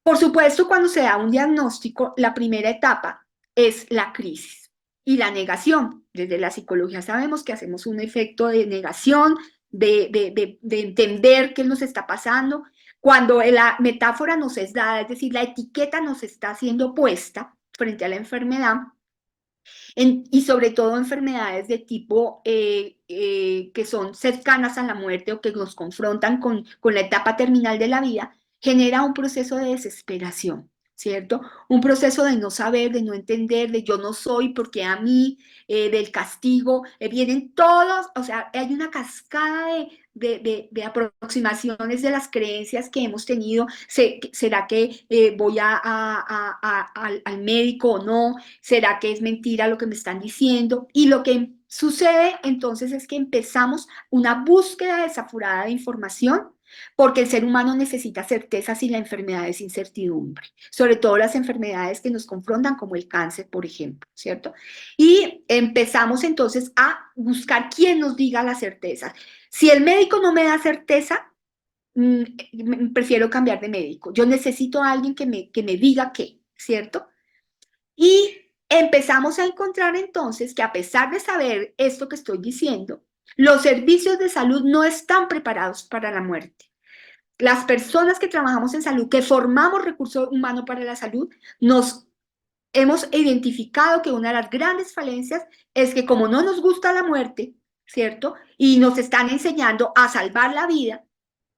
Por supuesto, cuando se da un diagnóstico, la primera etapa es la crisis y la negación. Desde la psicología sabemos que hacemos un efecto de negación, de entender qué nos está pasando. Cuando la metáfora nos es dada, es decir, la etiqueta nos está siendo puesta frente a la enfermedad, y sobre todo enfermedades de tipo que son cercanas a la muerte o que nos confrontan con la etapa terminal de la vida, genera un proceso de desesperación, ¿cierto? Un proceso de no saber, de no entender, de yo no soy, porque a mí, del castigo, vienen todos, o sea, hay una cascada de aproximaciones de las creencias que hemos tenido. ¿Será que voy al médico o no? ¿Será que es mentira lo que me están diciendo? Y lo que sucede entonces es que empezamos una búsqueda desaforada de información porque el ser humano necesita certezas y la enfermedad es incertidumbre, sobre todo las enfermedades que nos confrontan como el cáncer, por ejemplo, ¿cierto? Y empezamos entonces a buscar quién nos diga la certeza. Si el médico no me da certeza, prefiero cambiar de médico. Yo necesito a alguien que me diga qué, ¿cierto? Y empezamos a encontrar entonces que a pesar de saber esto que estoy diciendo, los servicios de salud no están preparados para la muerte. Las personas que trabajamos en salud, que formamos recurso humano para la salud, nos hemos identificado que una de las grandes falencias es que como no nos gusta la muerte, ¿cierto? Y nos están enseñando a salvar la vida,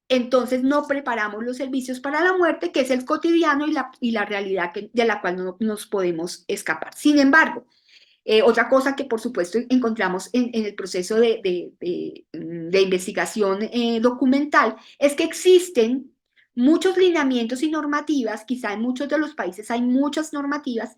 entonces no preparamos los servicios para la muerte, que es el cotidiano y la realidad de la cual no nos podemos escapar. Sin embargo, otra cosa que por supuesto encontramos en el proceso de investigación documental es que existen muchos lineamientos y normativas, quizá en muchos de los países hay muchas normativas,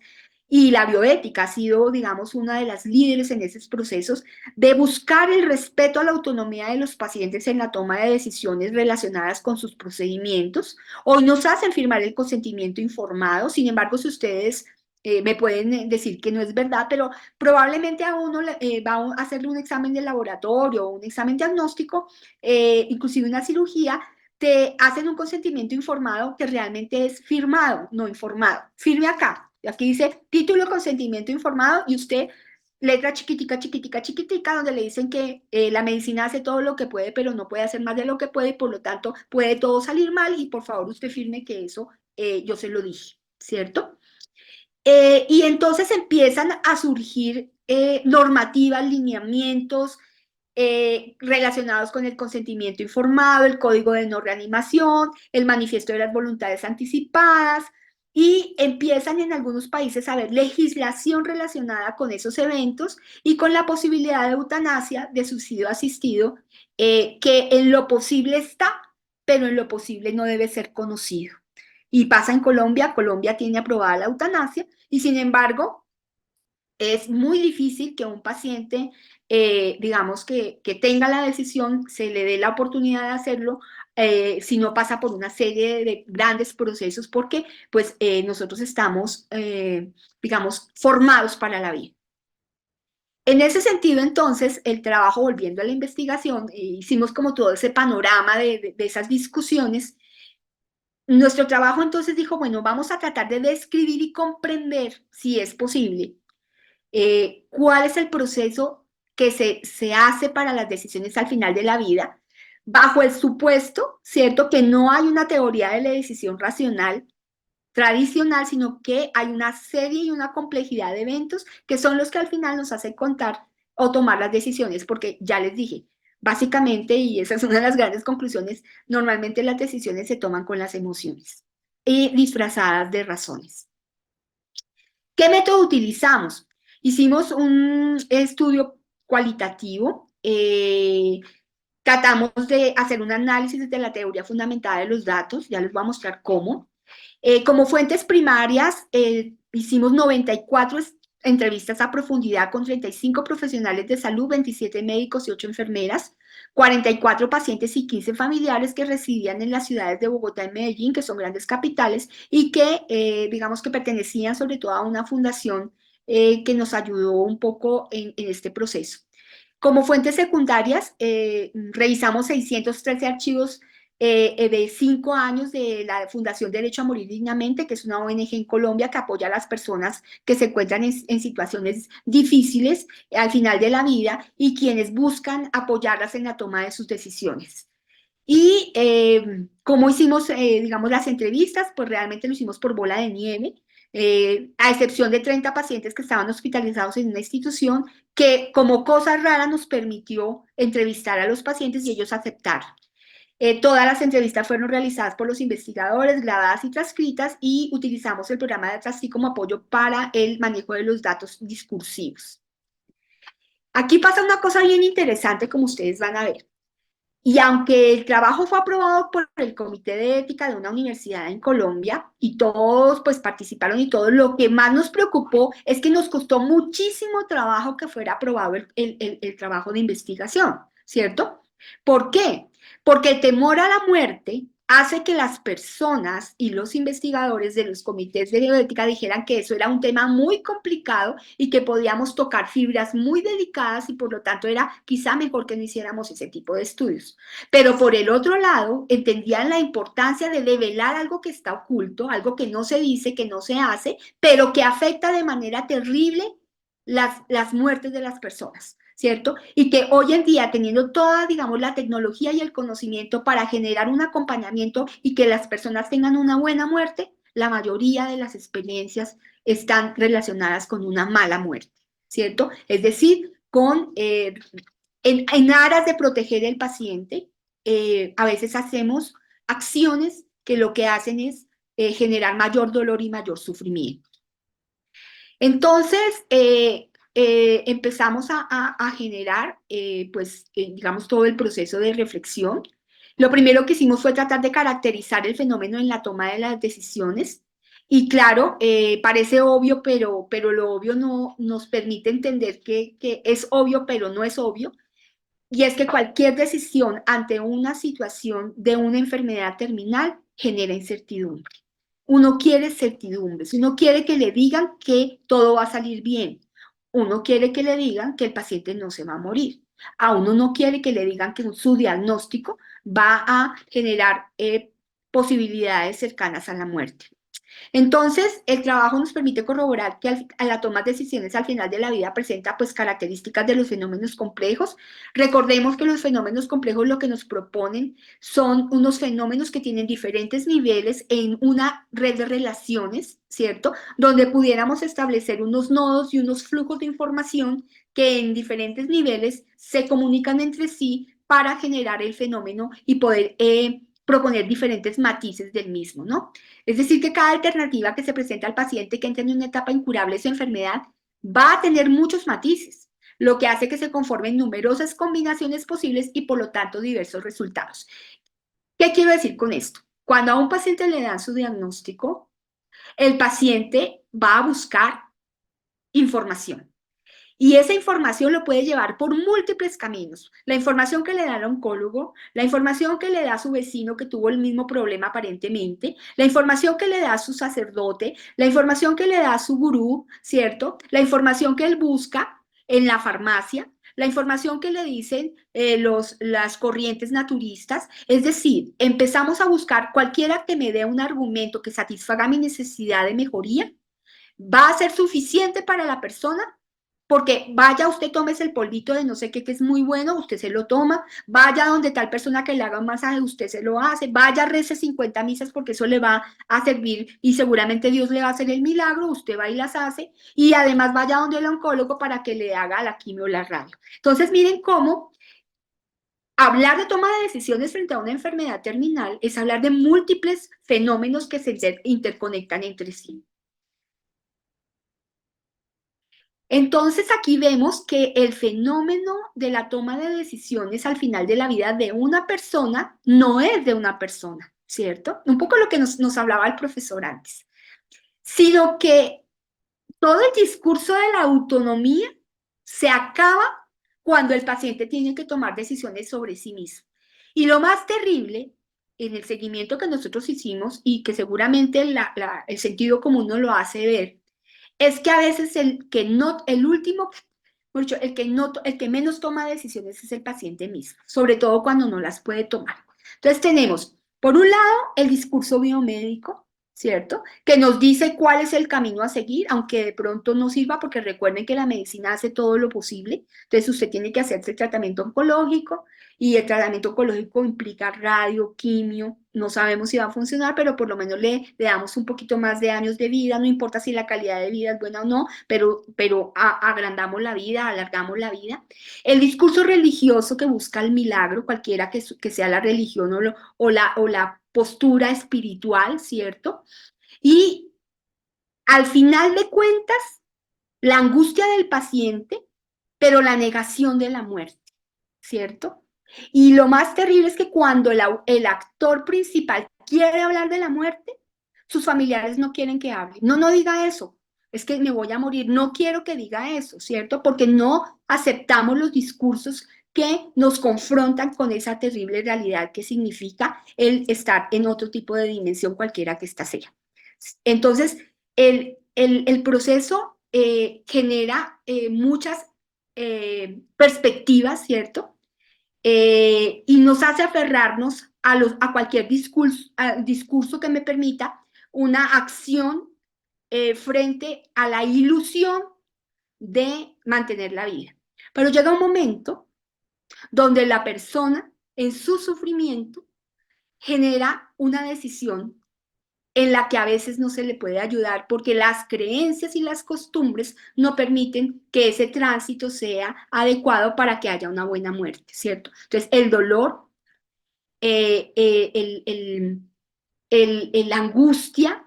y la bioética ha sido, digamos, una de las líderes en esos procesos de buscar el respeto a la autonomía de los pacientes en la toma de decisiones relacionadas con sus procedimientos. Hoy nos hacen firmar el consentimiento informado, sin embargo, si ustedes me pueden decir que no es verdad, pero probablemente a uno va a hacerle un examen de laboratorio, un examen diagnóstico, inclusive una cirugía, te hacen un consentimiento informado que realmente es firmado, no informado. Firme acá. Aquí dice título de consentimiento informado y usted, letra chiquitica, chiquitica, chiquitica, donde le dicen que la medicina hace todo lo que puede, pero no puede hacer más de lo que puede, y por lo tanto puede todo salir mal, y por favor usted firme que eso yo se lo dije, ¿cierto? Y entonces empiezan a surgir normativas, lineamientos relacionados con el consentimiento informado, el código de no reanimación, el manifiesto de las voluntades anticipadas, y empiezan en algunos países a haber legislación relacionada con esos eventos y con la posibilidad de eutanasia, de suicidio asistido, que en lo posible está, pero en lo posible no debe ser conocido. Y pasa en Colombia. Colombia tiene aprobada la eutanasia, y sin embargo, es muy difícil que un paciente, digamos, que tenga la decisión, se le dé la oportunidad de hacerlo, si no pasa por una serie de grandes procesos, porque pues nosotros estamos, digamos, formados para la vida. En ese sentido, entonces, el trabajo, volviendo a la investigación, hicimos como todo ese panorama de esas discusiones. Nuestro trabajo entonces dijo, bueno, vamos a tratar de describir y comprender, si es posible, cuál es el proceso que se hace para las decisiones al final de la vida, bajo el supuesto, ¿cierto?, que no hay una teoría de la decisión racional tradicional, sino que hay una serie y una complejidad de eventos que son los que al final nos hacen contar o tomar las decisiones, porque ya les dije, básicamente, y esa es una de las grandes conclusiones, normalmente las decisiones se toman con las emociones y disfrazadas de razones. ¿Qué método utilizamos? Hicimos un estudio cualitativo, tratamos de hacer un análisis de la teoría fundamentada de los datos, ya les voy a mostrar cómo. Como fuentes primarias, hicimos 94 entrevistas a profundidad con 35 profesionales de salud, 27 médicos y 8 enfermeras, 44 pacientes y 15 familiares que residían en las ciudades de Bogotá y Medellín, que son grandes capitales, y que, digamos, que pertenecían sobre todo a una fundación que nos ayudó un poco en este proceso. Como fuentes secundarias, revisamos 613 archivos de 5 años de la Fundación Derecho a Morir Dignamente, que es una ONG en Colombia que apoya a las personas que se encuentran en situaciones difíciles al final de la vida y quienes buscan apoyarlas en la toma de sus decisiones. Y cómo hicimos, digamos, las entrevistas, pues realmente lo hicimos por bola de nieve, a excepción de 30 pacientes que estaban hospitalizados en una institución, que como cosa rara nos permitió entrevistar a los pacientes y ellos aceptaron. Todas las entrevistas fueron realizadas por los investigadores, grabadas y transcritas, y utilizamos el programa de Trasti como apoyo para el manejo de los datos discursivos. Aquí pasa una cosa bien interesante, como ustedes van a ver. Y aunque el trabajo fue aprobado por el Comité de Ética de una universidad en Colombia, y todos pues participaron y todo, lo que más nos preocupó es que nos costó muchísimo trabajo que fuera aprobado el trabajo de investigación, ¿cierto? ¿Por qué? Porque el temor a la muerte hace que las personas y los investigadores de los comités de bioética dijeran que eso era un tema muy complicado y que podíamos tocar fibras muy delicadas, y por lo tanto era quizá mejor que no hiciéramos ese tipo de estudios. Pero por el otro lado, entendían la importancia de develar algo que está oculto, algo que no se dice, que no se hace, pero que afecta de manera terrible las muertes de las personas, ¿cierto? Y que hoy en día, teniendo toda, digamos, la tecnología y el conocimiento para generar un acompañamiento y que las personas tengan una buena muerte, la mayoría de las experiencias están relacionadas con una mala muerte, ¿cierto? Es decir, con, en aras de proteger al paciente, a veces hacemos acciones que lo que hacen es generar mayor dolor y mayor sufrimiento. Entonces, empezamos a generar, digamos, todo el proceso de reflexión. Lo primero que hicimos fue tratar de caracterizar el fenómeno en la toma de las decisiones. Y claro, parece obvio, pero lo obvio no nos permite entender que es obvio, pero no es obvio. Y es que cualquier decisión ante una situación de una enfermedad terminal genera incertidumbre. Uno quiere certidumbres, uno quiere que le digan que todo va a salir bien, uno quiere que le digan que el paciente no se va a morir, a uno no quiere que le digan que su diagnóstico va a generar posibilidades cercanas a la muerte. Entonces, el trabajo nos permite corroborar que a la toma de decisiones al final de la vida presenta pues características de los fenómenos complejos. Recordemos que los fenómenos complejos lo que nos proponen son unos fenómenos que tienen diferentes niveles en una red de relaciones, ¿cierto? Donde pudiéramos establecer unos nodos y unos flujos de información que en diferentes niveles se comunican entre sí para generar el fenómeno y poder proponer diferentes matices del mismo, ¿no? Es decir, que cada alternativa que se presenta al paciente que entra en una etapa incurable de su enfermedad va a tener muchos matices, lo que hace que se conformen numerosas combinaciones posibles y por lo tanto diversos resultados. ¿Qué quiero decir con esto? Cuando a un paciente le dan su diagnóstico, el paciente va a buscar información. Y esa información lo puede llevar por múltiples caminos. La información que le da el oncólogo, la información que le da a su vecino que tuvo el mismo problema aparentemente, la información que le da a su sacerdote, la información que le da a su gurú, ¿cierto? La información que él busca en la farmacia, la información que le dicen las corrientes naturistas. Es decir, empezamos a buscar cualquiera que me dé un argumento que satisfaga mi necesidad de mejoría. ¿Va a ser suficiente para la persona? Porque vaya, usted tómese el polvito de no sé qué, que es muy bueno, usted se lo toma, vaya donde tal persona que le haga un masaje, usted se lo hace, vaya, rece 50 misas porque eso le va a servir y seguramente Dios le va a hacer el milagro, usted va y las hace, y además vaya donde el oncólogo para que le haga la quimio o la radio. Entonces miren cómo hablar de toma de decisiones frente a una enfermedad terminal es hablar de múltiples fenómenos que se interconectan entre sí. Entonces aquí vemos que el fenómeno de la toma de decisiones al final de la vida de una persona no es de una persona, ¿cierto? Un poco lo que nos hablaba el profesor antes, sino que todo el discurso de la autonomía se acaba cuando el paciente tiene que tomar decisiones sobre sí mismo. Y lo más terrible en el seguimiento que nosotros hicimos y que seguramente el sentido común nos lo hace ver, es que a veces el que menos toma decisiones es el paciente mismo, sobre todo cuando no las puede tomar. Entonces tenemos, por un lado, el discurso biomédico, ¿cierto? Que nos dice cuál es el camino a seguir, aunque de pronto no sirva, porque recuerden que la medicina hace todo lo posible. Entonces usted tiene que hacerse el tratamiento oncológico, y el tratamiento oncológico implica radio, quimio, no sabemos si va a funcionar, pero por lo menos le damos un poquito más de años de vida, no importa si la calidad de vida es buena o no, pero agrandamos la vida, alargamos la vida. El discurso religioso que busca el milagro, cualquiera que sea la religión o la postura espiritual, ¿cierto? Y al final de cuentas, la angustia del paciente, pero la negación de la muerte, ¿cierto? Y lo más terrible es que cuando el actor principal quiere hablar de la muerte, sus familiares no quieren que hable. No, no diga eso. Es que me voy a morir. No quiero que diga eso, ¿cierto? Porque no aceptamos los discursos que nos confrontan con esa terrible realidad que significa el estar en otro tipo de dimensión, cualquiera que ésta sea. Entonces, el proceso genera muchas perspectivas, ¿cierto? Y nos hace aferrarnos a cualquier discurso que me permita una acción frente a la ilusión de mantener la vida. Pero llega un momento donde la persona en su sufrimiento genera una decisión en la que a veces no se le puede ayudar porque las creencias y las costumbres no permiten que ese tránsito sea adecuado para que haya una buena muerte, ¿cierto? Entonces, el dolor la angustia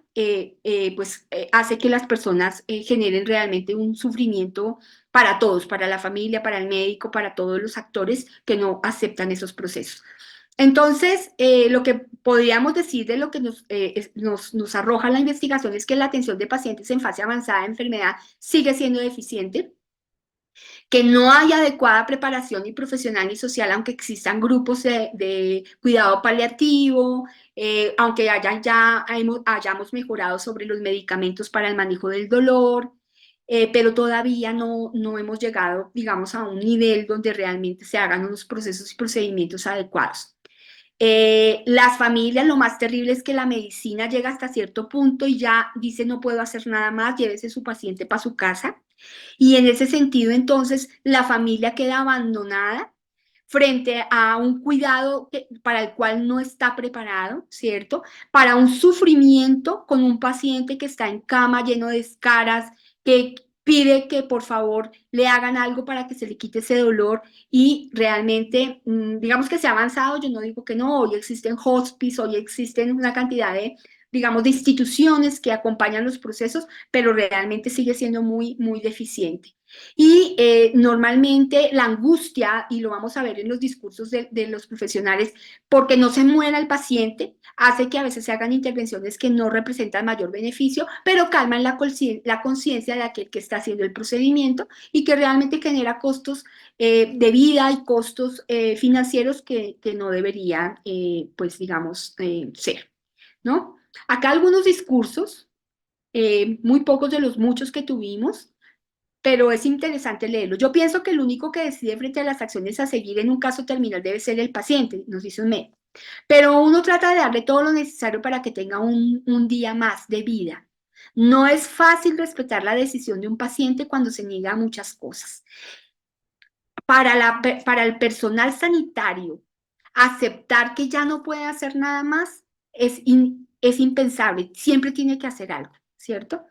hace que las personas generen realmente un sufrimiento para todos, para la familia, para el médico, para todos los actores que no aceptan esos procesos. Entonces, lo que podríamos decir de lo que nos arroja la investigación es que la atención de pacientes en fase avanzada de enfermedad sigue siendo deficiente, que no hay adecuada preparación ni profesional ni social, aunque existan grupos de cuidado paliativo, aunque hayamos mejorado sobre los medicamentos para el manejo del dolor, pero todavía no hemos llegado, digamos, a un nivel donde realmente se hagan unos procesos y procedimientos adecuados. Las familias, lo más terrible es que la medicina llega hasta cierto punto y ya dice no puedo hacer nada más, llévese su paciente para su casa. Y en ese sentido, entonces, la familia queda abandonada frente a un cuidado para el cual no está preparado, ¿cierto? Para un sufrimiento con un paciente que está en cama lleno de escaras, que pide que por favor le hagan algo para que se le quite ese dolor y realmente, digamos que se ha avanzado, yo no digo que no, hoy existen hospice, hoy existen una cantidad de, digamos, de instituciones que acompañan los procesos, pero realmente sigue siendo muy, muy deficiente. Y normalmente la angustia, y lo vamos a ver en los discursos de los profesionales, porque no se muera el paciente, hace que a veces se hagan intervenciones que no representan mayor beneficio, pero calman la conciencia de aquel que está haciendo el procedimiento y que realmente genera costos de vida y costos financieros que no deberían, pues digamos, ser, ¿no? Acá algunos discursos, muy pocos de los muchos que tuvimos, pero es interesante leerlo. Yo pienso que el único que decide frente a las acciones a seguir en un caso terminal debe ser el paciente, nos dice un médico. Pero uno trata de darle todo lo necesario para que tenga un día más de vida. No es fácil respetar la decisión de un paciente cuando se niega a muchas cosas. Para el personal sanitario, aceptar que ya no puede hacer nada más es impensable. Siempre tiene que hacer algo, ¿cierto?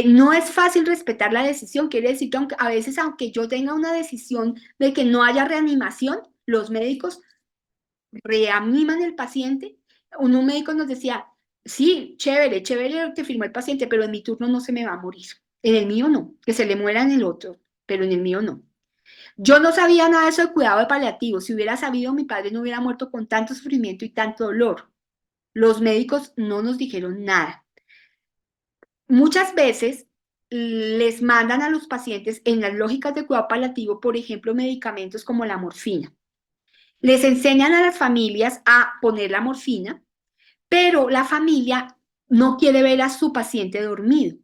No es fácil respetar la decisión, quiere decir que a veces, aunque yo tenga una decisión de que no haya reanimación, los médicos reaniman el paciente. Un médico nos decía, sí, chévere, chévere lo que firmó el paciente, pero en mi turno no se me va a morir. En el mío no, que se le muera en el otro, pero en el mío no. Yo no sabía nada de eso de cuidado de paliativo. Si hubiera sabido, mi padre no hubiera muerto con tanto sufrimiento y tanto dolor. Los médicos no nos dijeron nada. Muchas veces les mandan a los pacientes en las lógicas de cuidado paliativo, por ejemplo, medicamentos como la morfina. Les enseñan a las familias a poner la morfina, pero la familia no quiere ver a su paciente dormido.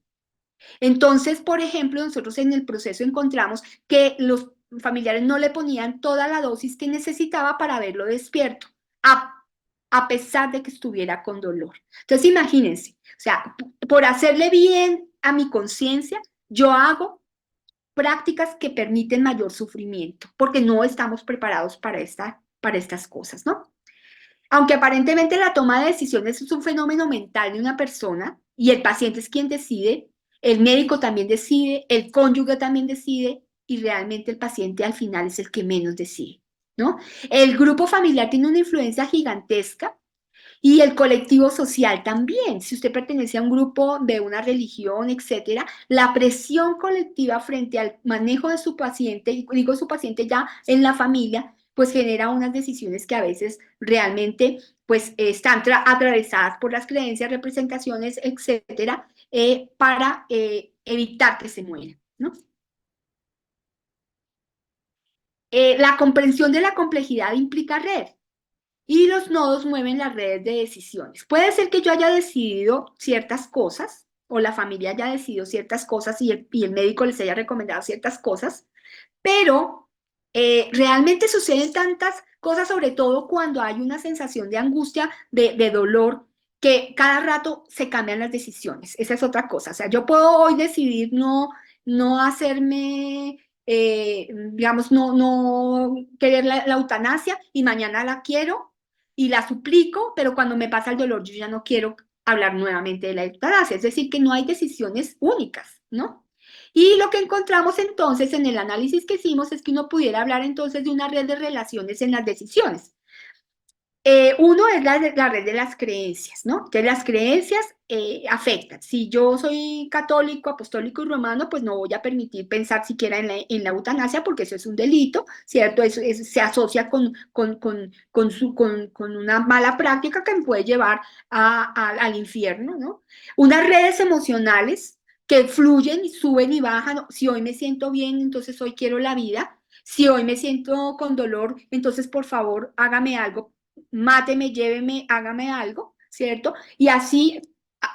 Entonces, por ejemplo, nosotros en el proceso encontramos que los familiares no le ponían toda la dosis que necesitaba para verlo despierto, a pesar de que estuviera con dolor. Entonces, imagínense, o sea, por hacerle bien a mi conciencia, yo hago prácticas que permiten mayor sufrimiento, porque no estamos preparados para estas cosas, ¿no? Aunque aparentemente la toma de decisiones es un fenómeno mental de una persona y el paciente es quien decide, el médico también decide, el cónyuge también decide y realmente el paciente al final es el que menos decide, ¿no? El grupo familiar tiene una influencia gigantesca y el colectivo social también. Si usted pertenece a un grupo de una religión, etcétera, la presión colectiva frente al manejo de su paciente, y digo su paciente ya en la familia, pues genera unas decisiones que a veces realmente pues están atravesadas por las creencias, representaciones, etcétera, para evitar que se muera, ¿no? La comprensión de la complejidad implica red. Y los nodos mueven las redes de decisiones. Puede ser que yo haya decidido ciertas cosas, o la familia haya decidido ciertas cosas y el médico les haya recomendado ciertas cosas, pero realmente suceden tantas cosas, sobre todo cuando hay una sensación de angustia, de dolor, que cada rato se cambian las decisiones. Esa es otra cosa. O sea, yo puedo hoy decidir no hacerme, digamos, no querer la eutanasia y mañana la quiero y la suplico, pero cuando me pasa el dolor yo ya no quiero hablar nuevamente de la eutanasia. Es decir, que no hay decisiones únicas, ¿no? Y lo que encontramos entonces en el análisis que hicimos es que uno pudiera hablar entonces de una red de relaciones en las decisiones. Uno es la red de las creencias, ¿no? Entonces las creencias afectan. Si yo soy católico, apostólico y romano, pues no voy a permitir pensar siquiera en la eutanasia porque eso es un delito, ¿cierto? Eso se asocia con una mala práctica que me puede llevar al infierno, ¿no? Unas redes emocionales que fluyen y suben y bajan. Si hoy me siento bien, entonces hoy quiero la vida. Si hoy me siento con dolor, entonces por favor hágame algo, máteme, lléveme, hágame algo, ¿cierto? Y así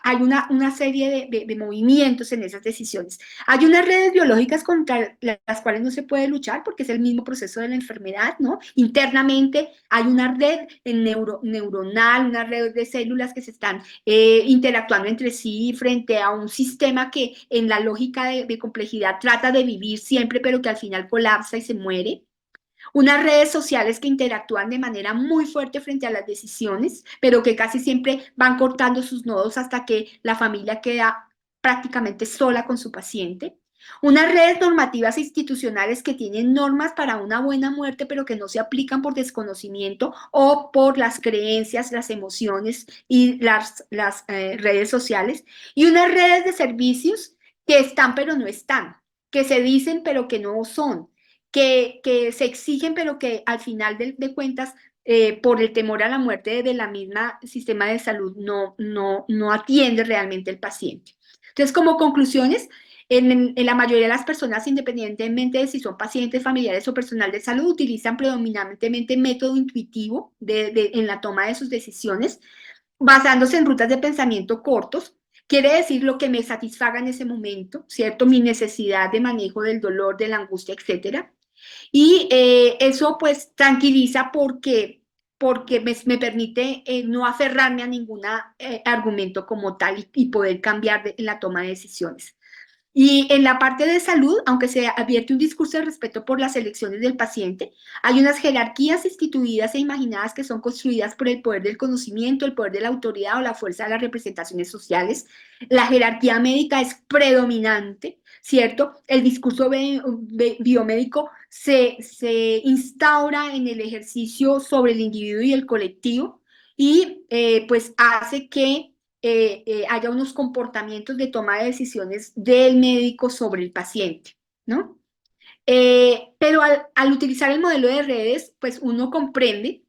hay una serie de movimientos en esas decisiones. Hay unas redes biológicas contra las cuales no se puede luchar porque es el mismo proceso de la enfermedad, ¿no? Internamente hay una red neuronal, una red de células que se están interactuando entre sí frente a un sistema que en la lógica de complejidad trata de vivir siempre, pero que al final colapsa y se muere. Unas redes sociales que interactúan de manera muy fuerte frente a las decisiones, pero que casi siempre van cortando sus nodos hasta que la familia queda prácticamente sola con su paciente. Unas redes normativas e institucionales que tienen normas para una buena muerte, pero que no se aplican por desconocimiento o por las creencias, las emociones y las redes sociales. Y unas redes de servicios que están pero no están, que se dicen pero que no son, que se exigen, pero que al final de cuentas, por el temor a la muerte de la misma sistema de salud, no atiende realmente el paciente. Entonces, como conclusiones, en la mayoría de las personas, independientemente de si son pacientes, familiares o personal de salud, utilizan predominantemente método intuitivo en la toma de sus decisiones, basándose en rutas de pensamiento cortos. Quiere decir lo que me satisfaga en ese momento, ¿cierto? Mi necesidad de manejo del dolor, de la angustia, etcétera. Y eso pues tranquiliza porque me permite no aferrarme a ningún argumento como tal y poder cambiar en la toma de decisiones. Y en la parte de salud, aunque se advierte un discurso de respeto por las elecciones del paciente, hay unas jerarquías instituidas e imaginadas que son construidas por el poder del conocimiento, el poder de la autoridad o la fuerza de las representaciones sociales. La jerarquía médica es predominante, ¿cierto? El discurso biomédico se instaura en el ejercicio sobre el individuo y el colectivo y pues hace que haya unos comportamientos de toma de decisiones del médico sobre el paciente, ¿no? Pero al utilizar el modelo de redes, pues uno comprende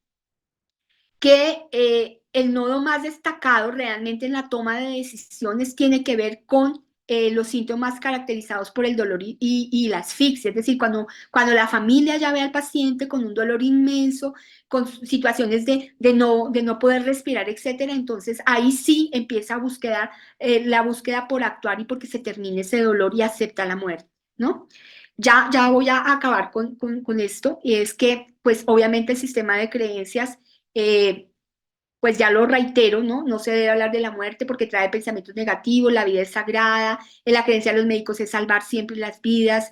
que el nodo más destacado realmente en la toma de decisiones tiene que ver con los síntomas caracterizados por el dolor y la asfixia, es decir, cuando la familia ya ve al paciente con un dolor inmenso, con situaciones de no poder respirar, etcétera, entonces ahí sí empieza la búsqueda por actuar y porque se termine ese dolor y acepta la muerte, ¿no? Ya voy a acabar con esto, y es que, pues obviamente el sistema de creencias pues ya lo reitero, ¿no? No se debe hablar de la muerte porque trae pensamientos negativos, la vida es sagrada, la creencia de los médicos es salvar siempre las vidas,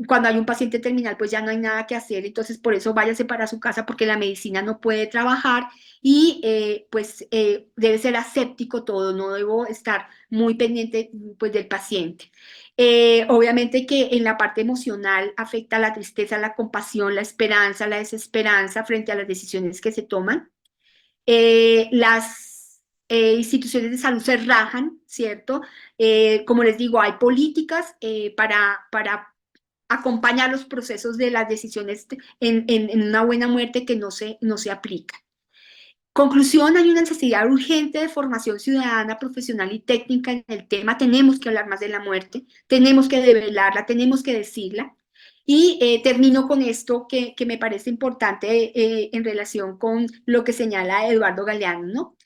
cuando hay un paciente terminal pues ya no hay nada que hacer, entonces por eso váyase para su casa porque la medicina no puede trabajar y pues debe ser aséptico todo, no debo estar muy pendiente pues del paciente. Obviamente que en la parte emocional afecta la tristeza, la compasión, la esperanza, la desesperanza frente a las decisiones que se toman. Las instituciones de salud se rajan, ¿cierto? Como les digo, hay políticas para acompañar los procesos de las decisiones en una buena muerte que no se aplican. Conclusión, hay una necesidad urgente de formación ciudadana, profesional y técnica en el tema. Tenemos que hablar más de la muerte, tenemos que develarla, tenemos que decirla. Y termino con esto que me parece importante en relación con lo que señala Eduardo Galeano, ¿no?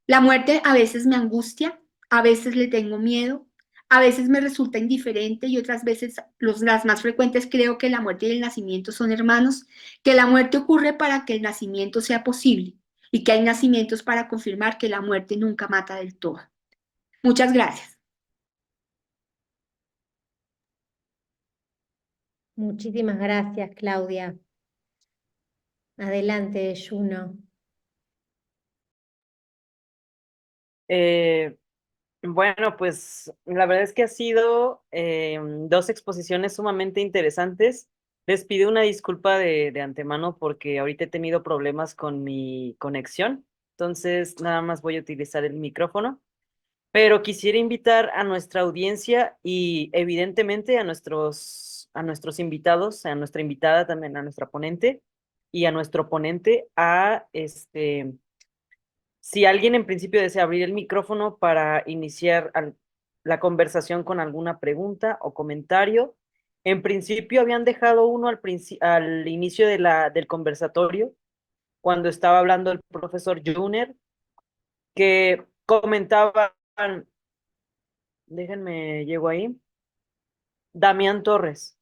La muerte a veces me angustia, a veces le tengo miedo, a veces me resulta indiferente y otras veces, las más frecuentes, creo que la muerte y el nacimiento son hermanos, que la muerte ocurre para que el nacimiento sea posible y que hay nacimientos para confirmar que la muerte nunca mata del todo. Muchas gracias. Muchísimas gracias, Claudia. Adelante, Juno. Eh, bueno, pues la verdad es que ha sido dos exposiciones sumamente interesantes. Les pido una disculpa de antemano porque ahorita he tenido problemas con mi conexión, entonces nada más voy a utilizar el micrófono, pero quisiera invitar a nuestra audiencia y evidentemente a nuestros invitados, a nuestra invitada también, a nuestra ponente y a nuestro ponente a si alguien en principio desea abrir el micrófono para iniciar la conversación con alguna pregunta o comentario. En principio habían dejado uno al inicio del conversatorio, cuando estaba hablando el profesor Juner, que comentaban, déjenme, llego ahí, Damián Torres.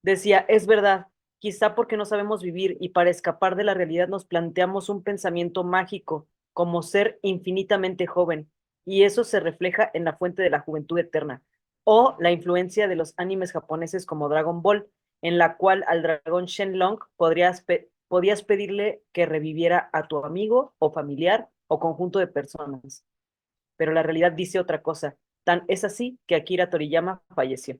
Decía, es verdad, quizá porque no sabemos vivir y para escapar de la realidad nos planteamos un pensamiento mágico, como ser infinitamente joven, y eso se refleja en la fuente de la juventud eterna, o la influencia de los animes japoneses como Dragon Ball, en la cual al dragón Shenlong podías pedirle que reviviera a tu amigo o familiar o conjunto de personas, pero la realidad dice otra cosa. Tan es así que Akira Toriyama falleció.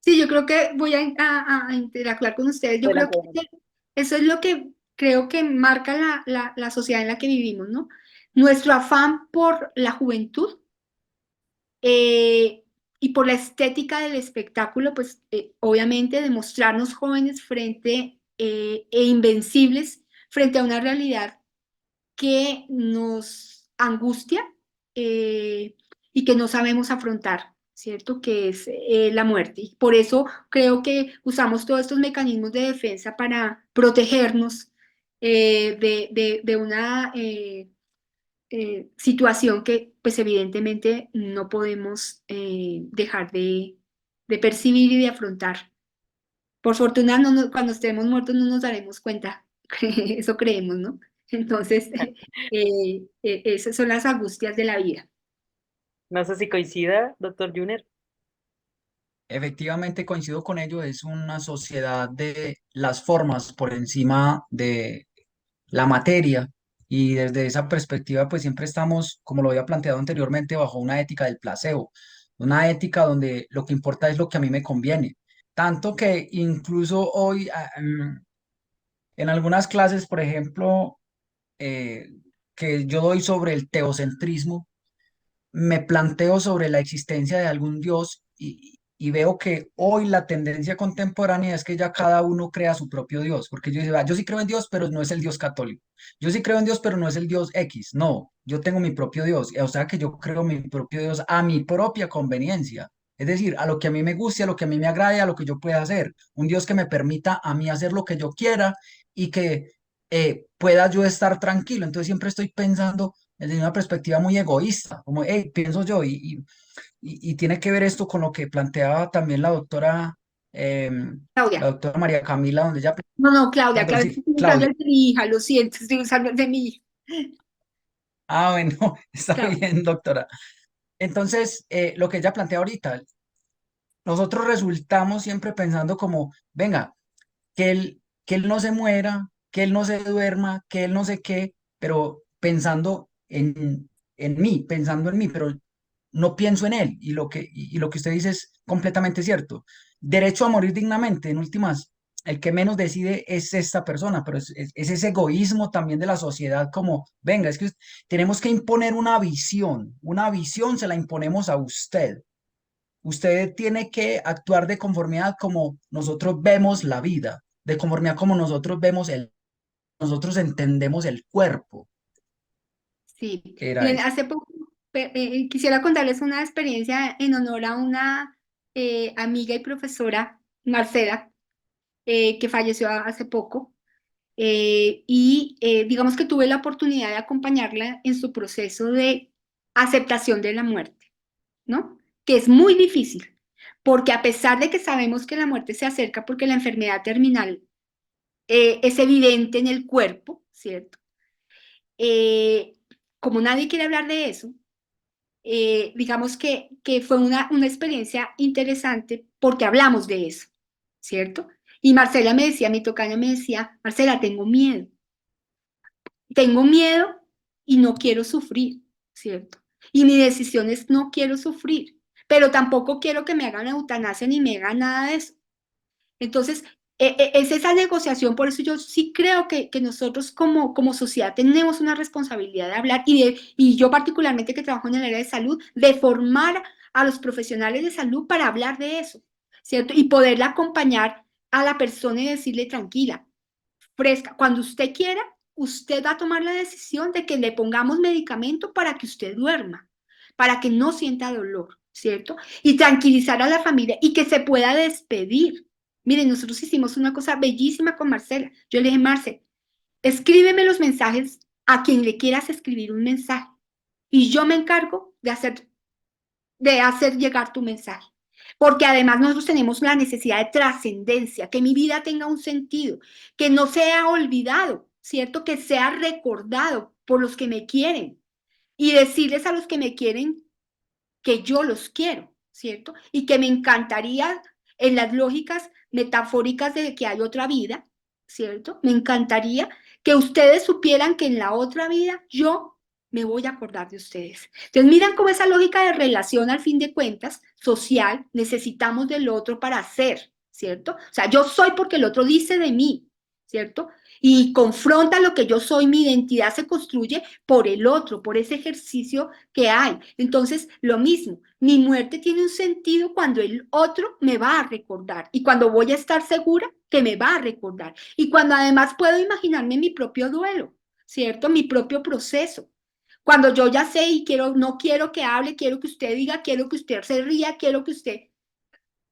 Sí, yo creo que voy a interactuar con ustedes. Yo creo Adelante, que adelante. eso es lo que creo que marca la sociedad en la que vivimos, ¿no? Nuestro afán por la juventud eh, y por la estética del espectáculo, pues obviamente demostrarnos jóvenes e invencibles frente a una realidad que nos angustia eh, y que no sabemos afrontar, ¿cierto? Que es la muerte. Y por eso creo que usamos todos estos mecanismos de defensa para protegernos de una situación que pues evidentemente no podemos dejar de percibir y de afrontar. Por fortuna, cuando estemos muertos no nos daremos cuenta, eso creemos, ¿no? Entonces, esas son las angustias de la vida. No sé si coincida, doctor Juner. Efectivamente coincido con ello, es una sociedad de las formas por encima de la materia y desde esa perspectiva pues siempre estamos, como lo había planteado anteriormente, bajo una ética del placebo, una ética donde lo que importa es lo que a mí me conviene. Tanto que incluso hoy en algunas clases, por ejemplo, eh, que yo doy sobre el teocentrismo, me planteo sobre la existencia de algún Dios y veo que hoy la tendencia contemporánea es que ya cada uno crea su propio Dios, porque yo digo, "Ah, yo sí creo en Dios, pero no es el Dios católico. Yo sí creo en Dios, pero no es el Dios X. No, yo tengo mi propio Dios. O sea que yo creo mi propio Dios a mi propia conveniencia. Es decir, a lo que a mí me guste, a lo que a mí me agrade, a lo que yo pueda hacer. Un Dios que me permita a mí hacer lo que yo quiera y que pueda yo estar tranquilo. Entonces siempre estoy pensando desde una perspectiva muy egoísta, como, hey, pienso yo, y tiene que ver esto con lo que planteaba también la Claudia. doctora María Camila, donde ella, No, no, Claudia, perdón, Claudia, sí, estoy usando Claudia. el de mi hija, lo siento, estoy usando el de mi hija. Ah, bueno, está Claudia. bien, doctora. Entonces, lo que ella plantea ahorita, nosotros resultamos siempre pensando como, venga, que él no se muera, que él no se duerma, que él no sé qué, pero pensando en mí, pensando en mí, pero no pienso en él. Y lo que usted dice es completamente cierto. Derecho a morir dignamente, en últimas, el que menos decide es esta persona, pero es ese egoísmo también de la sociedad como, venga, es que tenemos que imponer una visión se la imponemos a usted. Usted tiene que actuar de conformidad como nosotros vemos la vida, de conformidad como nosotros entendemos el cuerpo. Sí, Era miren, eso. hace poco quisiera contarles una experiencia en honor a una amiga y profesora, Marcela, que falleció hace poco. Digamos que tuve la oportunidad de acompañarla en su proceso de aceptación de la muerte, ¿no? Que es muy difícil, porque a pesar de que sabemos que la muerte se acerca porque la enfermedad terminal es evidente en el cuerpo, ¿cierto? Eh, Como nadie quiere hablar de eso, digamos que fue una experiencia interesante porque hablamos de eso, ¿cierto? Y Marcela me decía, mi tocayo me decía, Marcela, tengo miedo y no quiero sufrir, ¿cierto? Y mi decisión es no quiero sufrir, pero tampoco quiero que me hagan eutanasia ni me hagan nada de eso. Entonces, es esa negociación, por eso yo sí creo que nosotros como sociedad tenemos una responsabilidad de hablar y yo particularmente que trabajo en el área de salud, de formar a los profesionales de salud para hablar de eso, ¿cierto? Y poderla acompañar a la persona y decirle tranquila, fresca, cuando usted quiera, usted va a tomar la decisión de que le pongamos medicamento para que usted duerma, para que no sienta dolor, ¿cierto? Y tranquilizar a la familia y que se pueda despedir. Miren, nosotros hicimos una cosa bellísima con Marcela. Yo le dije, Marce, escríbeme los mensajes a quien le quieras escribir un mensaje y yo me encargo de hacer llegar tu mensaje. Porque además nosotros tenemos la necesidad de trascendencia, que mi vida tenga un sentido, que no sea olvidado, ¿cierto? Que sea recordado por los que me quieren y decirles a los que me quieren que yo los quiero, ¿cierto? Y que me encantaría en las lógicas metafóricas de que hay otra vida, ¿cierto? Me encantaría que ustedes supieran que en la otra vida yo me voy a acordar de ustedes. Entonces, miran cómo esa lógica de relación, al fin de cuentas, social, necesitamos del otro para ser, ¿cierto? O sea, yo soy porque el otro dice de mí, ¿cierto? Y confronta lo que yo soy, mi identidad se construye por el otro, por ese ejercicio que hay. Entonces, lo mismo, mi muerte tiene un sentido cuando el otro me va a recordar y cuando voy a estar segura que me va a recordar y cuando además puedo imaginarme mi propio duelo, ¿cierto? Mi propio proceso. Cuando yo ya sé y quiero, no quiero que hable, quiero que usted diga, quiero que usted se ría, quiero que usted...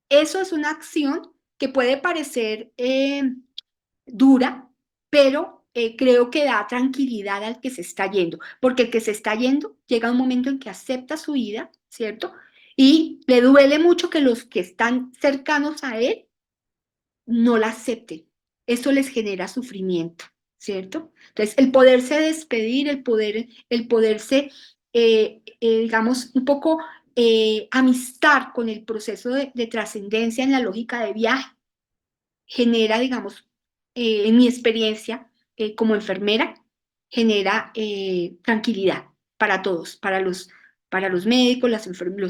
Eso es una acción que puede parecer dura, pero creo que da tranquilidad al que se está yendo, porque el que se está yendo llega un momento en que acepta su vida, ¿cierto? Y le duele mucho que los que están cercanos a él no la acepten. Eso les genera sufrimiento, ¿cierto? Entonces, el poderse despedir, el poderse, digamos, un poco amistar con el proceso de trascendencia en la lógica de viaje, genera, digamos, en mi experiencia como enfermera, genera tranquilidad para todos, para los médicos, los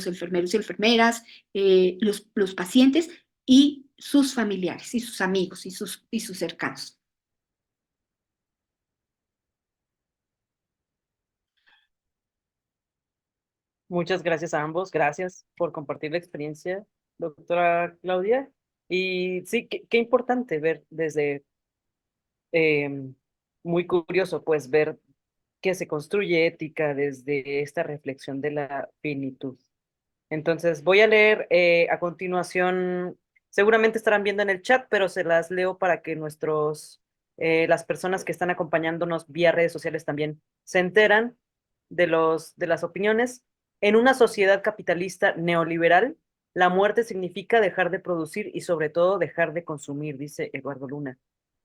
enfermeros y enfermeras, los pacientes y sus familiares y sus amigos y sus cercanos. Muchas gracias a ambos. Gracias por compartir la experiencia, doctora Claudia. Y sí, qué importante ver desde, muy curioso, pues ver que se construye ética desde esta reflexión de la finitud. Entonces, voy a leer a continuación, seguramente estarán viendo en el chat, pero se las leo para que las personas que están acompañándonos vía redes sociales también se enteran de las opiniones. En una sociedad capitalista neoliberal, la muerte significa dejar de producir y sobre todo dejar de consumir, dice Eduardo Luna.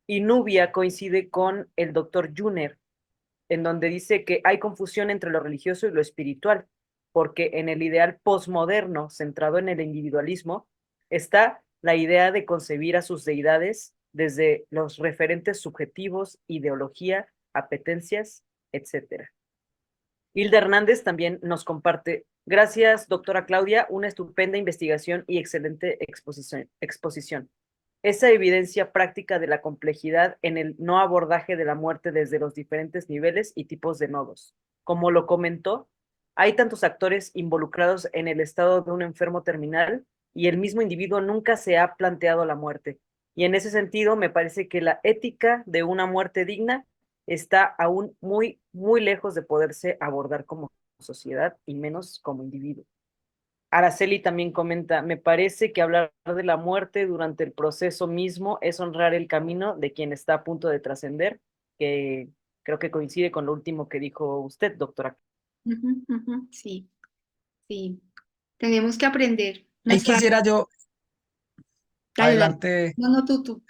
Y Nubia coincide con el doctor Juner, en donde dice que hay confusión entre lo religioso y lo espiritual, porque en el ideal posmoderno centrado en el individualismo está la idea de concebir a sus deidades desde los referentes subjetivos, ideología, apetencias, etcétera. Hilda Hernández también nos comparte: gracias, doctora Claudia, una estupenda investigación y excelente exposición. Esa evidencia práctica de la complejidad en el no abordaje de la muerte desde los diferentes niveles y tipos de nodos. Como lo comentó, hay tantos actores involucrados en el estado de un enfermo terminal y el mismo individuo nunca se ha planteado la muerte. Y en ese sentido, me parece que la ética de una muerte digna está aún muy, muy lejos de poderse abordar como sociedad y menos como individuo. Araceli también comenta: me parece que hablar de la muerte durante el proceso mismo es honrar el camino de quien está a punto de trascender, que creo que coincide con lo último que dijo usted, doctora. Sí, sí. Tenemos que aprender. No Ahí es fácil. quisiera yo, Dale, dale. adelante, No, no, tú.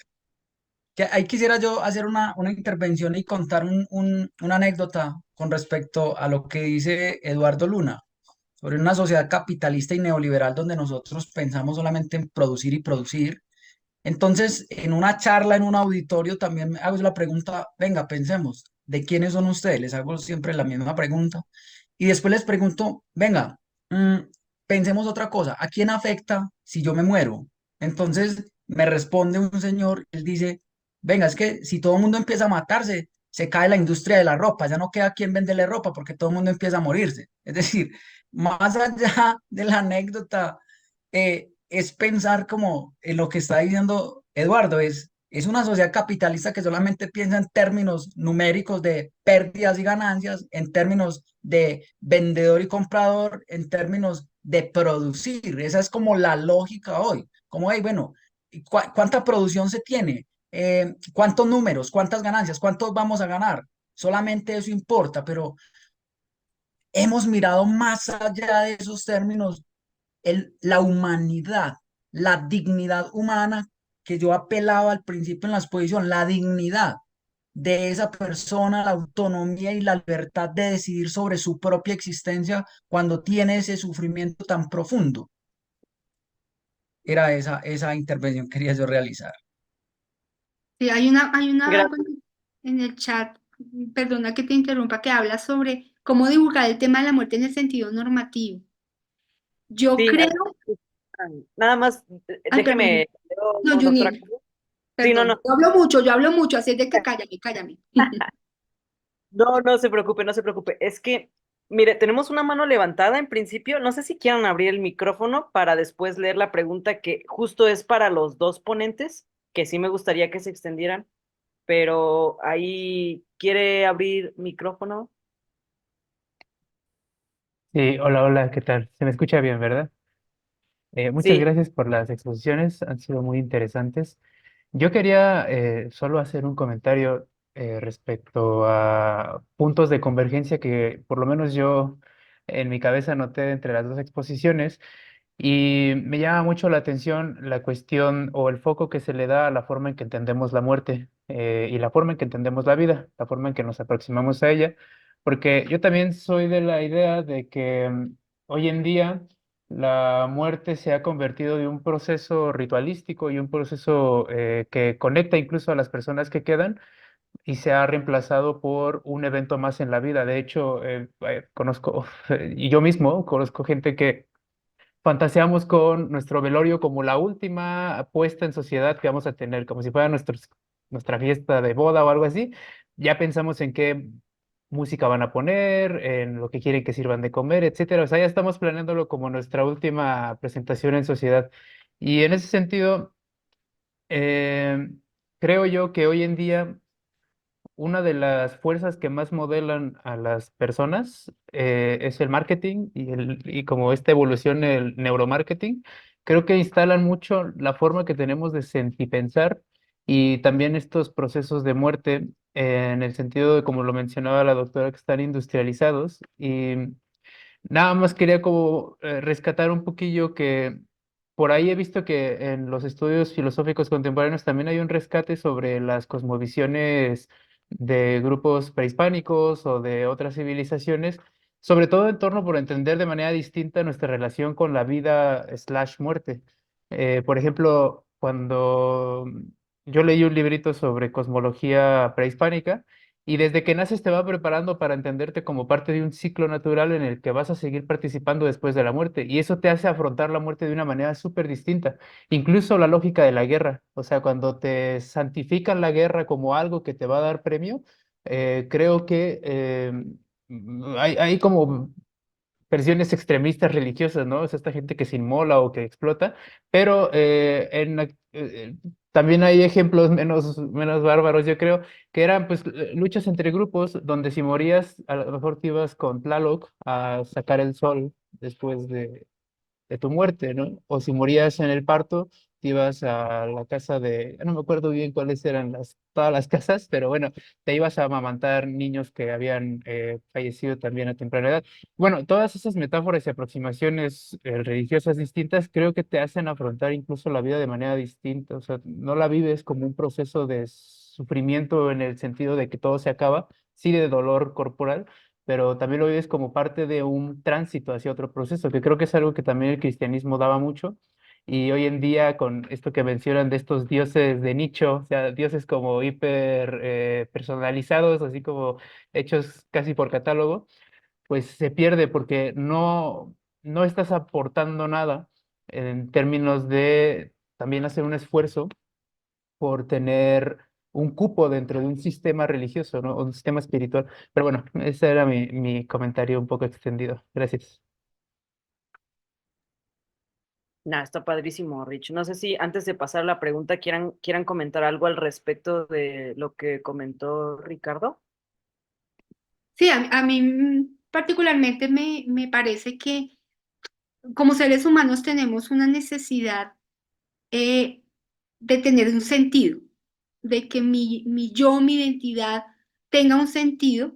ahí quisiera yo hacer una intervención y contar una anécdota con respecto a lo que dice Eduardo Luna sobre una sociedad capitalista y neoliberal donde nosotros pensamos solamente en producir y producir. Entonces, en una charla, en un auditorio, también me hago la pregunta: venga, pensemos, ¿de quiénes son ustedes? Les hago siempre la misma pregunta. Y después les pregunto: venga, pensemos otra cosa, ¿a quién afecta si yo me muero? Entonces me responde un señor, él dice, venga, es que si todo el mundo empieza a matarse, se cae la industria de la ropa, ya no queda quien venderle ropa porque todo el mundo empieza a morirse. Es decir, más allá de la anécdota, es pensar como en lo que está diciendo Eduardo, es una sociedad capitalista que solamente piensa en términos numéricos de pérdidas y ganancias, en términos de vendedor y comprador, en términos de producir. Esa es como la lógica hoy. Como, hey, bueno, ¿cuánta producción se tiene? ¿Cuántos números? ¿Cuántas ganancias? ¿Cuántos vamos a ganar? Solamente eso importa, pero hemos mirado más allá de esos términos la humanidad, la dignidad humana que yo apelaba al principio en la exposición, la dignidad de esa persona, la autonomía y la libertad de decidir sobre su propia existencia cuando tiene ese sufrimiento tan profundo. Era esa intervención que quería yo realizar. Sí, hay una algo Gracias. en el chat, perdona que te interrumpa, que habla sobre cómo divulgar el tema de la muerte en el sentido normativo. Yo Sí, creo, nada más, ay, perdón, déjeme, no, doctora. Junil, Sí, no, perdón, no. yo hablo mucho, así es de que cállame, cállame. No, no se preocupe, no se preocupe. Es que, mire, tenemos una mano levantada en principio. No sé si quieran abrir el micrófono para después leer la pregunta que justo es para los dos ponentes, que sí me gustaría que se extendieran, pero ahí quiere abrir micrófono. Sí, hola, hola, ¿qué tal? Se me escucha bien, ¿verdad? Muchas Sí, gracias por las exposiciones, han sido muy interesantes. Yo quería solo hacer un comentario respecto a puntos de convergencia que por lo menos yo en mi cabeza noté entre las dos exposiciones y me llama mucho la atención la cuestión o el foco que se le da a la forma en que entendemos la muerte y la forma en que entendemos la vida, la forma en que nos aproximamos a ella, porque yo también soy de la idea de que hoy en día la muerte se ha convertido de un proceso ritualístico y un proceso que conecta incluso a las personas que quedan y se ha reemplazado por un evento más en la vida. De hecho, conozco, y yo mismo conozco gente que fantaseamos con nuestro velorio como la última puesta en sociedad que vamos a tener, como si fuera nuestra fiesta de boda o algo así. Ya pensamos en qué música van a poner, en lo que quieren que sirvan de comer, etcétera. O sea, ya estamos planeándolo como nuestra última presentación en sociedad. Y en ese sentido, eh, creo yo que hoy en día una de las fuerzas que más modelan a las personas es el marketing y como esta evolución, el neuromarketing. Creo que instalan mucho la forma que tenemos de sentir y pensar y también estos procesos de muerte en el sentido de, como lo mencionaba la doctora, que están industrializados. Y nada más quería como rescatar un poquillo que por ahí he visto que en los estudios filosóficos contemporáneos también hay un rescate sobre las cosmovisiones de grupos prehispánicos o de otras civilizaciones, sobre todo en torno por entender de manera distinta nuestra relación con la vida slash muerte. Por ejemplo, cuando yo leí un librito sobre cosmología prehispánica, y desde que naces te va preparando para entenderte como parte de un ciclo natural en el que vas a seguir participando después de la muerte. Y eso te hace afrontar la muerte de una manera súper distinta. Incluso la lógica de la guerra. O sea, cuando te santifican la guerra como algo que te va a dar premio, creo que hay como versiones extremistas religiosas, ¿no? Es esta gente que se inmola o que explota, pero también hay ejemplos menos bárbaros, yo creo, que eran pues luchas entre grupos donde si morías, a lo mejor te ibas con Tlaloc a sacar el sol después de tu muerte, ¿no? O si morías en el parto, te ibas a la casa de, no me acuerdo bien cuáles eran todas las casas, pero bueno, te ibas a amamantar niños que habían fallecido también a temprana edad. Bueno, todas esas metáforas y aproximaciones religiosas distintas creo que te hacen afrontar incluso la vida de manera distinta, o sea, no la vives como un proceso de sufrimiento en el sentido de que todo se acaba, sí de dolor corporal, pero también lo vives como parte de un tránsito hacia otro proceso, que creo que es algo que también el cristianismo daba mucho. Y hoy en día, con esto que mencionan de estos dioses de nicho, o sea, dioses como hiper personalizados, así como hechos casi por catálogo, pues se pierde porque no estás aportando nada en términos de también hacer un esfuerzo por tener un cupo dentro de un sistema religioso, ¿no? O un sistema espiritual. Pero bueno, ese era mi comentario un poco extendido. Gracias. Nah, está padrísimo, Rich. No sé si antes de pasar a la pregunta quieran comentar algo al respecto de lo que comentó Ricardo. Sí, a mí particularmente me parece que como seres humanos tenemos una necesidad eh, de tener un sentido, de que mi yo, mi identidad tenga un sentido.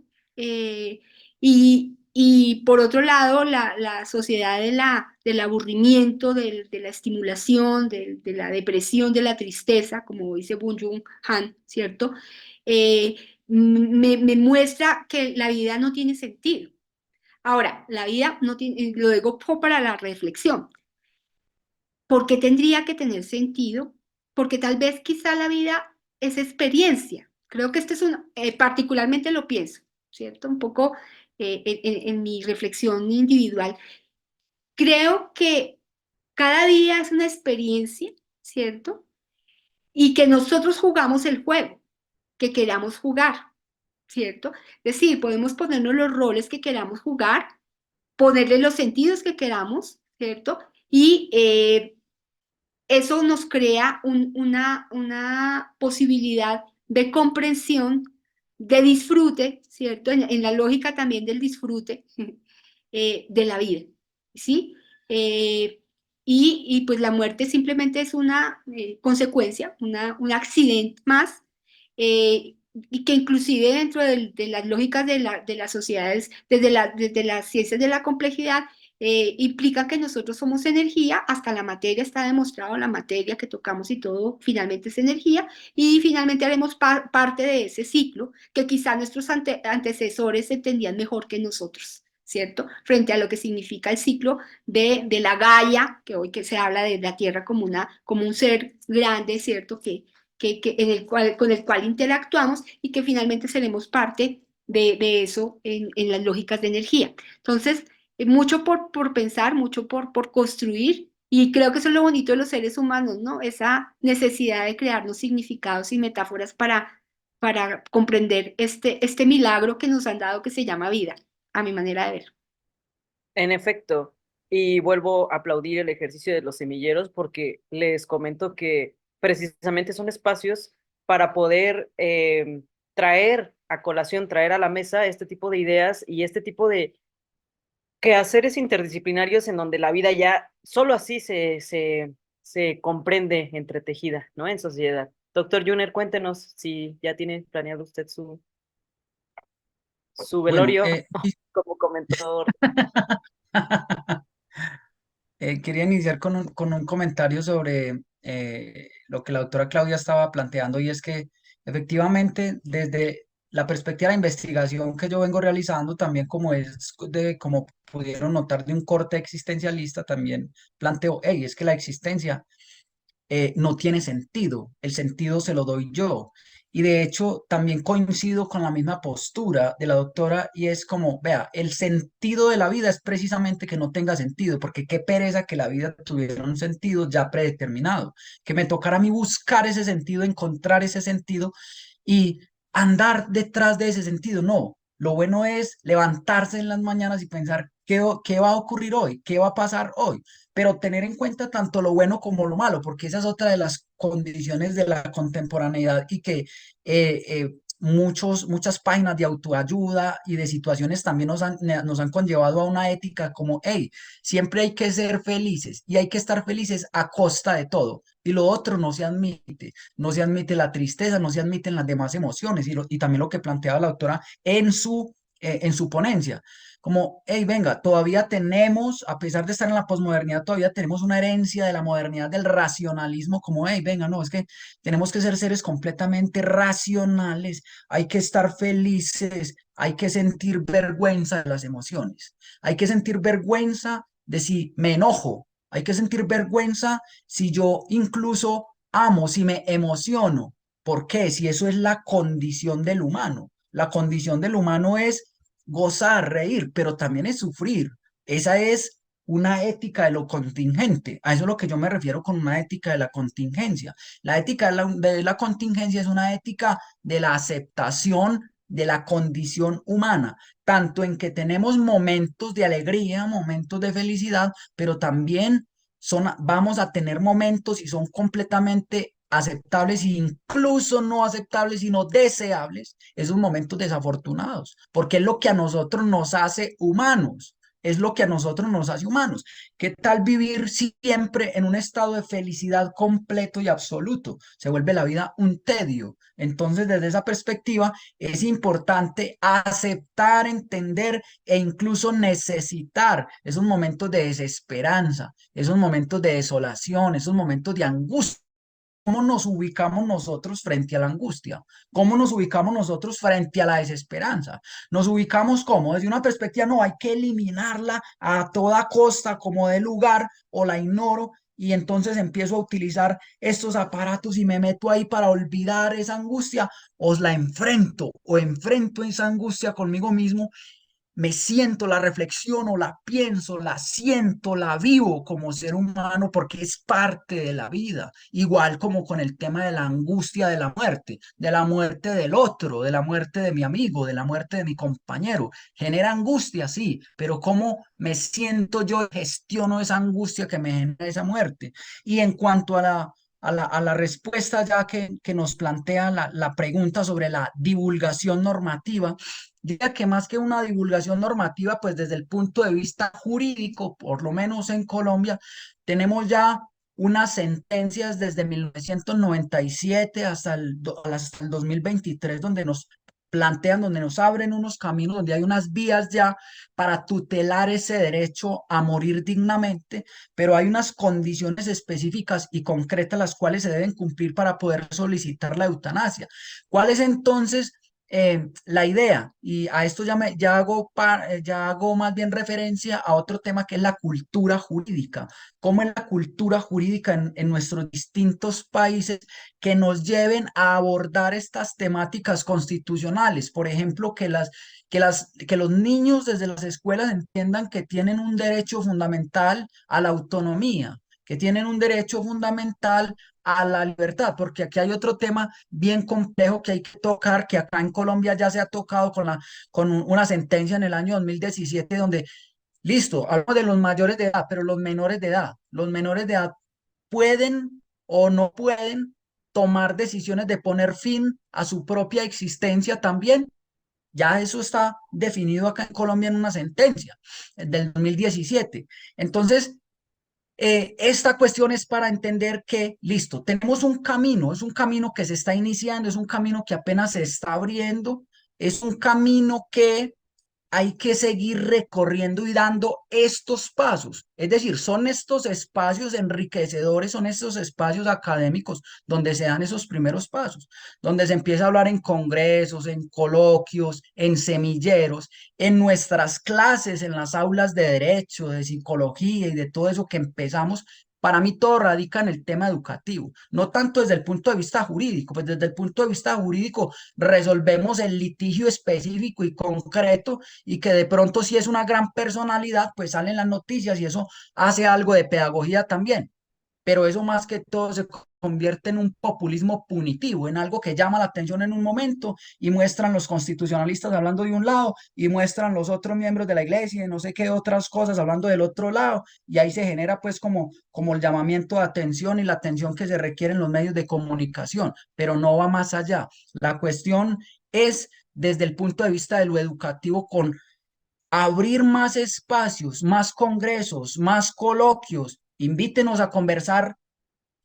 Y por otro lado, la sociedad del aburrimiento, de la estimulación, de la depresión, de la tristeza, como dice Byung-Chul Han, ¿cierto? Eh, me muestra que la vida no tiene sentido. Ahora, la vida no tiene, lo digo para la reflexión. ¿Por qué tendría que tener sentido? Porque tal vez quizá la vida es experiencia. Creo que este es particularmente lo pienso, ¿cierto? Un poco en mi reflexión individual. Creo que cada día es una experiencia, ¿cierto? Y que nosotros jugamos el juego que queramos jugar, ¿cierto? Es decir, podemos ponernos los roles que queramos jugar, ponerle los sentidos que queramos, ¿cierto? Y eso nos crea una posibilidad de comprensión, de disfrute, ¿cierto? En la lógica también del disfrute de la vida, ¿sí? Eh, pues la muerte simplemente es una consecuencia, un accidente más, y que inclusive dentro de las lógicas de las sociedades, desde las ciencias de la complejidad, implica que nosotros somos energía, hasta la materia está demostrado, la materia que tocamos y todo finalmente es energía, y finalmente haremos parte de ese ciclo que quizá nuestros antecesores entendían mejor que nosotros, ¿cierto? Frente a lo que significa el ciclo de la Gaia, que hoy que se habla de la Tierra como, como un ser grande, ¿cierto? Con el cual interactuamos y que finalmente seremos parte de eso en las lógicas de energía. Entonces, mucho por pensar, mucho por construir, y creo que eso es lo bonito de los seres humanos, ¿no? Esa necesidad de crearnos significados y metáforas para comprender este milagro que nos han dado que se llama vida, a mi manera de ver. En efecto, y vuelvo a aplaudir el ejercicio de los semilleros porque les comento que precisamente son espacios para poder traer a colación, traer a la mesa este tipo de ideas y este tipo de quehaceres interdisciplinarios en donde la vida ya solo así se comprende entretejida, ¿no? En sociedad. Doctor Juner, cuéntenos si ya tiene planeado usted su Bueno, velorio, como comentó. quería iniciar con un comentario sobre lo que la doctora Claudia estaba planteando, y es que efectivamente desde la perspectiva de la investigación que yo vengo realizando, también como pudieron notar, de un corte existencialista, también planteo, hey, es que la existencia no tiene sentido, el sentido se lo doy yo. Y de hecho, también coincido con la misma postura de la doctora, y es como, vea, el sentido de la vida es precisamente que no tenga sentido, porque qué pereza que la vida tuviera un sentido ya predeterminado, que me tocara a mí buscar ese sentido, encontrar ese sentido y andar detrás de ese sentido. No, lo bueno es levantarse en las mañanas y pensar, qué va a ocurrir hoy? ¿Qué va a pasar hoy? Pero tener en cuenta tanto lo bueno como lo malo, porque esa es otra de las condiciones de la contemporaneidad, y que muchas páginas de autoayuda y de situaciones también nos han conllevado a una ética como, hey, siempre hay que ser felices y hay que estar felices a costa de todo. Y lo otro no se admite la tristeza, no se admiten las demás emociones, y también lo que planteaba la doctora en su ponencia, como, hey, venga, todavía tenemos, a pesar de estar en la posmodernidad, todavía tenemos una herencia de la modernidad del racionalismo, como, hey, venga, no, es que tenemos que ser seres completamente racionales, hay que estar felices, hay que sentir vergüenza de las emociones, hay que sentir vergüenza de si me enojo, hay que sentir vergüenza si yo incluso amo, si me emociono. ¿Por qué? Si eso es la condición del humano. La condición del humano es gozar, reír, pero también es sufrir. Esa es una ética de lo contingente. A eso es lo que yo me refiero con una ética de la contingencia. La ética de la contingencia es una ética de la aceptación de la condición humana, tanto en que tenemos momentos de alegría, momentos de felicidad, pero también vamos a tener momentos y son completamente aceptables e incluso no aceptables, sino deseables, esos momentos desafortunados, porque es lo que a nosotros nos hace humanos. Es lo que a nosotros nos hace humanos. ¿Qué tal vivir siempre en un estado de felicidad completo y absoluto? Se vuelve la vida un tedio. Entonces, desde esa perspectiva, es importante aceptar, entender e incluso necesitar esos momentos de desesperanza, esos momentos de desolación, esos momentos de angustia. ¿Cómo nos ubicamos nosotros frente a la angustia? ¿Cómo nos ubicamos nosotros frente a la desesperanza? Nos ubicamos como desde una perspectiva, no, hay que eliminarla a toda costa, como de lugar, o la ignoro, y entonces empiezo a utilizar estos aparatos y me meto ahí para olvidar esa angustia, o la enfrento, o enfrento esa angustia conmigo mismo, me siento, la reflexiono, la pienso, la siento, la vivo como ser humano porque es parte de la vida, igual como con el tema de la angustia de la muerte del otro, de la muerte de mi amigo, de la muerte de mi compañero. Genera angustia, sí, pero ¿cómo me siento yo? Gestiono esa angustia que me genera esa muerte. Y en cuanto a la respuesta ya que nos plantea la pregunta sobre la divulgación normativa, diría que más que una divulgación normativa, pues desde el punto de vista jurídico, por lo menos en Colombia, tenemos ya unas sentencias desde 1997 hasta el 2023, donde nos plantean, donde nos abren unos caminos, donde hay unas vías ya para tutelar ese derecho a morir dignamente, pero hay unas condiciones específicas y concretas las cuales se deben cumplir para poder solicitar la eutanasia. ¿Cuál es entonces la idea? Y a esto ya hago más bien referencia a otro tema que es la cultura jurídica. ¿Cómo es la cultura jurídica en nuestros distintos países que nos lleven a abordar estas temáticas constitucionales? Por ejemplo, que los niños desde las escuelas entiendan que tienen un derecho fundamental a la autonomía, que tienen un derecho fundamental a la libertad, porque aquí hay otro tema bien complejo que hay que tocar, que acá en Colombia ya se ha tocado con una sentencia en el año 2017 donde, listo, hablamos de los mayores de edad, pero los menores de edad pueden o no pueden tomar decisiones de poner fin a su propia existencia también. Ya eso está definido acá en Colombia en una sentencia del 2017. Entonces, esta cuestión es para entender que, listo, tenemos un camino, es un camino que se está iniciando, es un camino que apenas se está abriendo, es un camino que hay que seguir recorriendo y dando estos pasos. Es decir, son estos espacios enriquecedores, son estos espacios académicos donde se dan esos primeros pasos, donde se empieza a hablar en congresos, en coloquios, en semilleros, en nuestras clases, en las aulas de derecho, de psicología y de todo eso que empezamos. Para mí todo radica en el tema educativo, no tanto desde el punto de vista jurídico, pues desde el punto de vista jurídico resolvemos el litigio específico y concreto y que de pronto si es una gran personalidad, pues salen las noticias y eso hace algo de pedagogía también. Pero eso más que todo se convierte en un populismo punitivo, en algo que llama la atención en un momento y muestran los constitucionalistas hablando de un lado y muestran los otros miembros de la iglesia y no sé qué otras cosas hablando del otro lado y ahí se genera pues como el llamamiento de atención y la atención que se requiere en los medios de comunicación, pero no va más allá. La cuestión es desde el punto de vista de lo educativo con abrir más espacios, más congresos, más coloquios. Invítenos a conversar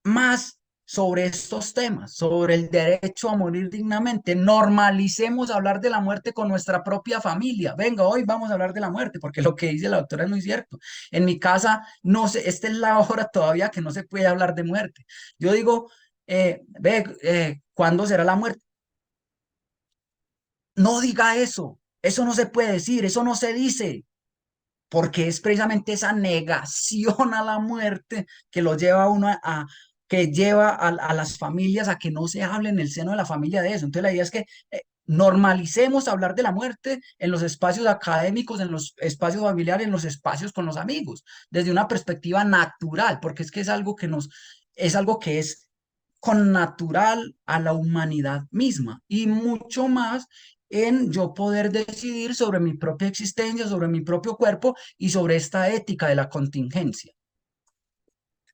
más sobre estos temas, sobre el derecho a morir dignamente. Normalicemos hablar de la muerte con nuestra propia familia. Venga, hoy vamos a hablar de la muerte, porque lo que dice la doctora es muy cierto. En mi casa, no sé, esta es la hora todavía que no se puede hablar de muerte. Yo digo, ¿cuándo será la muerte? No diga eso no se puede decir, eso no se dice, porque es precisamente esa negación a la muerte que lo lleva a uno que lleva a las familias a que no se hable en el seno de la familia de eso. Entonces la idea es que normalicemos hablar de la muerte en los espacios académicos, en los espacios familiares, en los espacios con los amigos, desde una perspectiva natural, porque es que es algo que es con natural a la humanidad misma y mucho más en yo poder decidir sobre mi propia existencia, sobre mi propio cuerpo y sobre esta ética de la contingencia.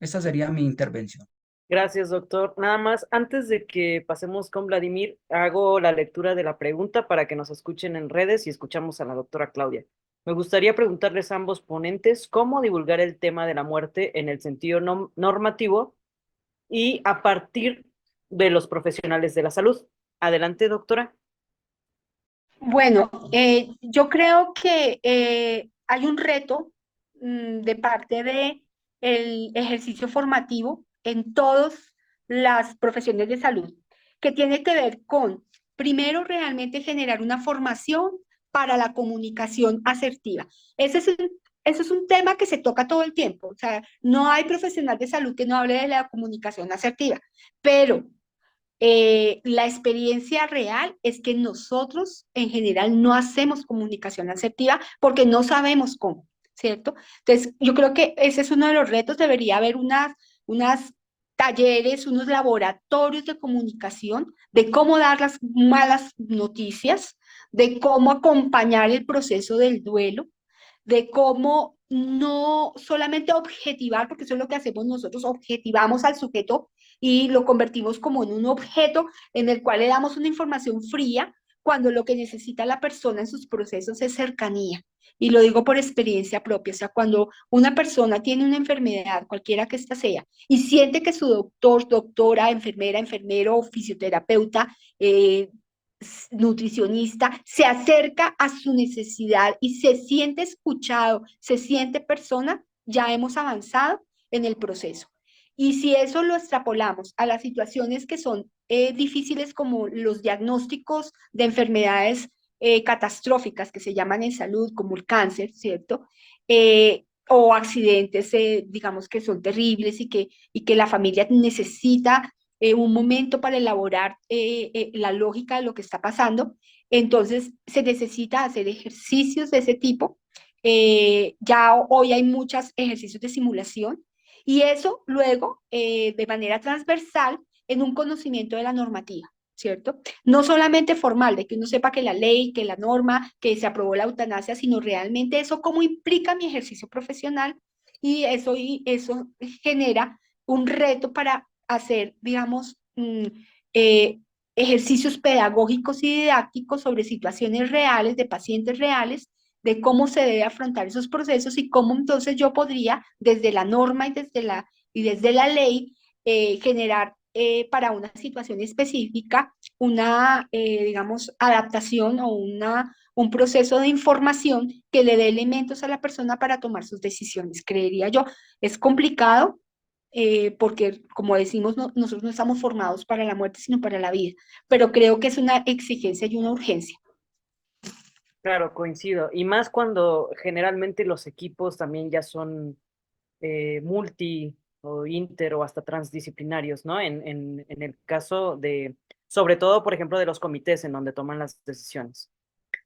Esta sería mi intervención. Gracias, doctor. Nada más, antes de que pasemos con Vladimir, hago la lectura de la pregunta para que nos escuchen en redes y escuchamos a la doctora Claudia. Me gustaría preguntarles a ambos ponentes cómo divulgar el tema de la muerte en el sentido normativo y a partir de los profesionales de la salud. Adelante, doctora. Bueno, yo creo que hay un reto de parte de el ejercicio formativo en todas las profesiones de salud, que tiene que ver con, primero, realmente generar una formación para la comunicación asertiva. Ese es un tema que se toca todo el tiempo, o sea, no hay profesional de salud que no hable de la comunicación asertiva, pero la experiencia real es que nosotros en general no hacemos comunicación asertiva porque no sabemos cómo, ¿cierto? Entonces, yo creo que ese es uno de los retos. Debería haber unas talleres, unos laboratorios de comunicación de cómo dar las malas noticias, de cómo acompañar el proceso del duelo, de cómo no solamente objetivar, porque eso es lo que hacemos nosotros, objetivamos al sujeto y lo convertimos como en un objeto en el cual le damos una información fría, cuando lo que necesita la persona en sus procesos es cercanía. Y lo digo por experiencia propia, o sea, cuando una persona tiene una enfermedad, cualquiera que ésta sea, y siente que su doctor, doctora, enfermera, enfermero o fisioterapeuta, nutricionista, se acerca a su necesidad y se siente escuchado, se siente persona, ya hemos avanzado en el proceso. Y si eso lo extrapolamos a las situaciones que son difíciles como los diagnósticos de enfermedades catastróficas que se llaman en salud, como el cáncer, ¿cierto? O accidentes, digamos, que son terribles y que la familia necesita un momento para elaborar la lógica de lo que está pasando. Entonces, se necesita hacer ejercicios de ese tipo. Ya hoy hay muchos ejercicios de simulación y eso luego, de manera transversal, en un conocimiento de la normativa, ¿cierto? No solamente formal, de que uno sepa que la ley, que la norma, que se aprobó la eutanasia, sino realmente eso cómo implica mi ejercicio profesional y eso genera un reto para hacer, digamos, eh, ejercicios pedagógicos y didácticos sobre situaciones reales de pacientes reales, de cómo se debe afrontar esos procesos y cómo entonces yo podría, desde la norma y desde la ley, generar para una situación específica una, digamos, adaptación o un proceso de información que le dé elementos a la persona para tomar sus decisiones. Creería yo, es complicado, porque como decimos, nosotros no estamos formados para la muerte, sino para la vida, pero creo que es una exigencia y una urgencia. Claro, coincido. Y más cuando generalmente los equipos también ya son multi o inter o hasta transdisciplinarios, ¿no? En el caso de, sobre todo, por ejemplo, de los comités en donde toman las decisiones.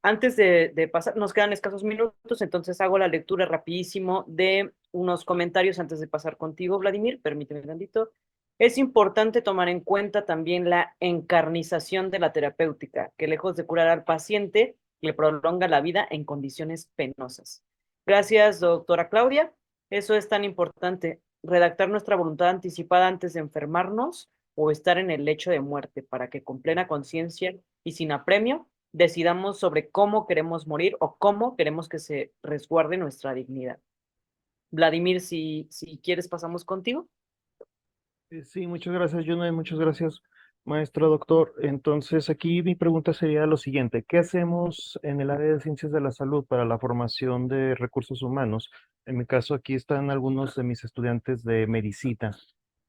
Antes de pasar, nos quedan escasos minutos, entonces hago la lectura rapidísimo de unos comentarios antes de pasar contigo, Vladimir, permíteme un tantito. Es importante tomar en cuenta también la encarnización de la terapéutica, que lejos de curar al paciente, le prolonga la vida en condiciones penosas. Gracias, doctora Claudia. Eso es tan importante, redactar nuestra voluntad anticipada antes de enfermarnos o estar en el lecho de muerte para que con plena conciencia y sin apremio decidamos sobre cómo queremos morir o cómo queremos que se resguarde nuestra dignidad. Vladimir, si quieres, pasamos contigo. Sí, muchas gracias, Juno, y muchas gracias, maestro doctor. Entonces, aquí mi pregunta sería lo siguiente: ¿qué hacemos en el área de ciencias de la salud para la formación de recursos humanos? En mi caso, aquí están algunos de mis estudiantes de medicina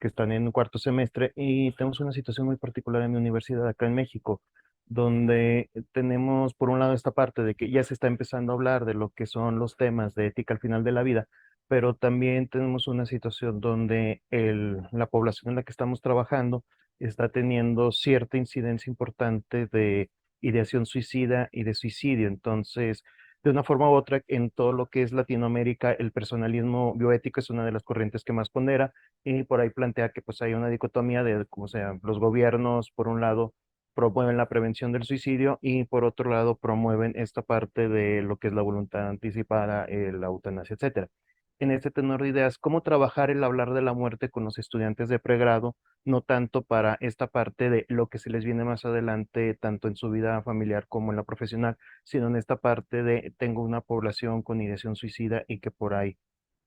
que están en cuarto semestre y tenemos una situación muy particular en mi universidad acá en México, donde tenemos por un lado esta parte de que ya se está empezando a hablar de lo que son los temas de ética al final de la vida, pero también tenemos una situación donde la población en la que estamos trabajando está teniendo cierta incidencia importante de ideación suicida y de suicidio. Entonces, de una forma u otra, en todo lo que es Latinoamérica, el personalismo bioético es una de las corrientes que más pondera y por ahí plantea que pues hay una dicotomía de, como sea, los gobiernos, por un lado, promueven la prevención del suicidio y por otro lado promueven esta parte de lo que es la voluntad anticipada, la eutanasia, etcétera. En este tenor de ideas, cómo trabajar el hablar de la muerte con los estudiantes de pregrado, no tanto para esta parte de lo que se les viene más adelante, tanto en su vida familiar como en la profesional, sino en esta parte de tengo una población con ideación suicida y que por ahí,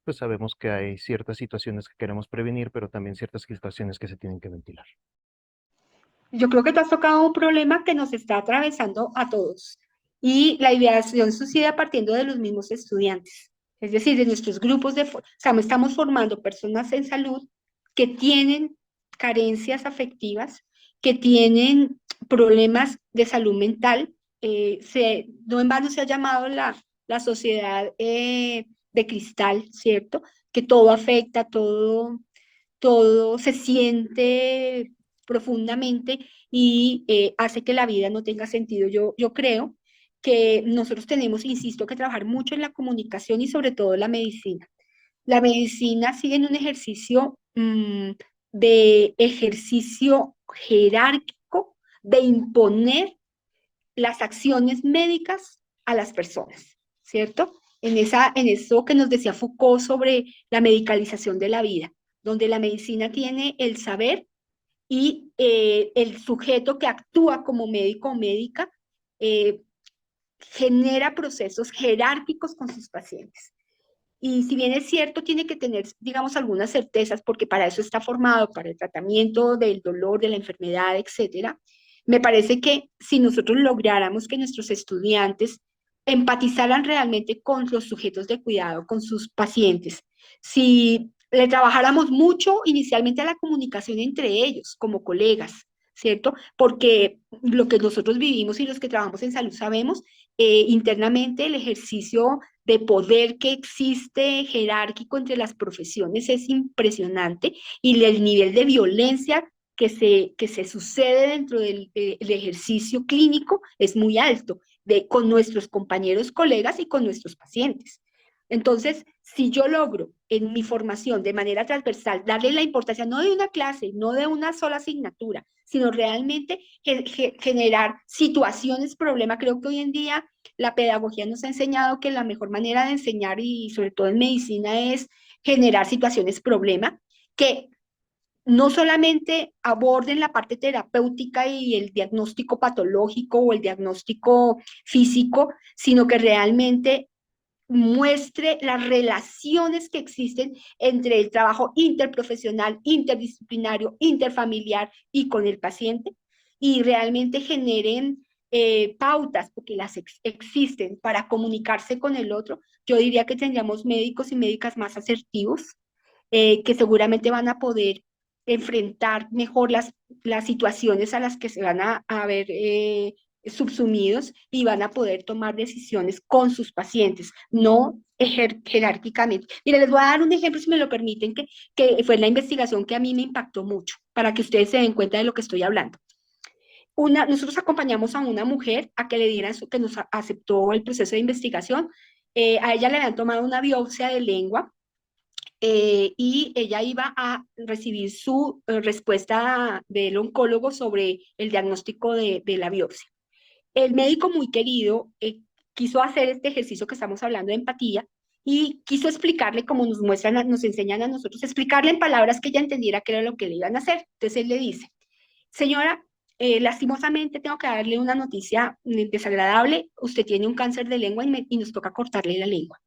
pues sabemos que hay ciertas situaciones que queremos prevenir, pero también ciertas situaciones que se tienen que ventilar. Yo creo que tú has tocado un problema que nos está atravesando a todos y la ideación suicida partiendo de los mismos estudiantes, es decir, de nuestros grupos o sea, estamos formando personas en salud que tienen carencias afectivas, que tienen problemas de salud mental. No en vano se ha llamado la sociedad de cristal, ¿cierto? Que todo afecta, todo se siente profundamente y hace que la vida no tenga sentido. Yo creo que nosotros tenemos, insisto, que trabajar mucho en la comunicación y sobre todo en la medicina. La medicina sigue en un ejercicio de ejercicio jerárquico, de imponer las acciones médicas a las personas, ¿cierto? En eso que nos decía Foucault sobre la medicalización de la vida, donde la medicina tiene el saber y el sujeto que actúa como médico o médica eh, genera procesos jerárquicos con sus pacientes. Y si bien es cierto, tiene que tener, digamos, algunas certezas, porque para eso está formado, para el tratamiento del dolor, de la enfermedad, etcétera. Me parece que si nosotros lográramos que nuestros estudiantes empatizaran realmente con los sujetos de cuidado, con sus pacientes, si le trabajáramos mucho inicialmente a la comunicación entre ellos, como colegas, ¿cierto? Porque lo que nosotros vivimos y los que trabajamos en salud sabemos, internamente el ejercicio de poder que existe jerárquico entre las profesiones es impresionante y el nivel de violencia que se sucede dentro del ejercicio clínico es muy alto con nuestros compañeros, colegas y con nuestros pacientes. Entonces, si yo logro en mi formación de manera transversal darle la importancia no de una clase, no de una sola asignatura, sino realmente generar situaciones, problema, creo que hoy en día la pedagogía nos ha enseñado que la mejor manera de enseñar y sobre todo en medicina es generar situaciones problema que no solamente aborden la parte terapéutica y el diagnóstico patológico o el diagnóstico físico, sino que realmente muestre las relaciones que existen entre el trabajo interprofesional, interdisciplinario, interfamiliar y con el paciente y realmente generen pautas, porque existen para comunicarse con el otro. Yo diría que tendríamos médicos y médicas más asertivos, que seguramente van a poder enfrentar mejor las situaciones a las que se van a ver subsumidos y van a poder tomar decisiones con sus pacientes, no jerárquicamente. Mira, les voy a dar un ejemplo, si me lo permiten, que fue la investigación que a mí me impactó mucho, para que ustedes se den cuenta de lo que estoy hablando. Nosotros acompañamos a una mujer a que le dieran, que nos aceptó el proceso de investigación. A ella le habían tomado una biopsia de lengua y ella iba a recibir su respuesta del oncólogo sobre el diagnóstico de la biopsia. El médico muy querido quiso hacer este ejercicio que estamos hablando de empatía y quiso explicarle, como nos muestran, nos enseñan a nosotros, explicarle en palabras que ella entendiera qué era lo que le iban a hacer. Entonces él le dice, señora, lastimosamente tengo que darle una noticia desagradable, usted tiene un cáncer de lengua y nos toca cortarle la lengua.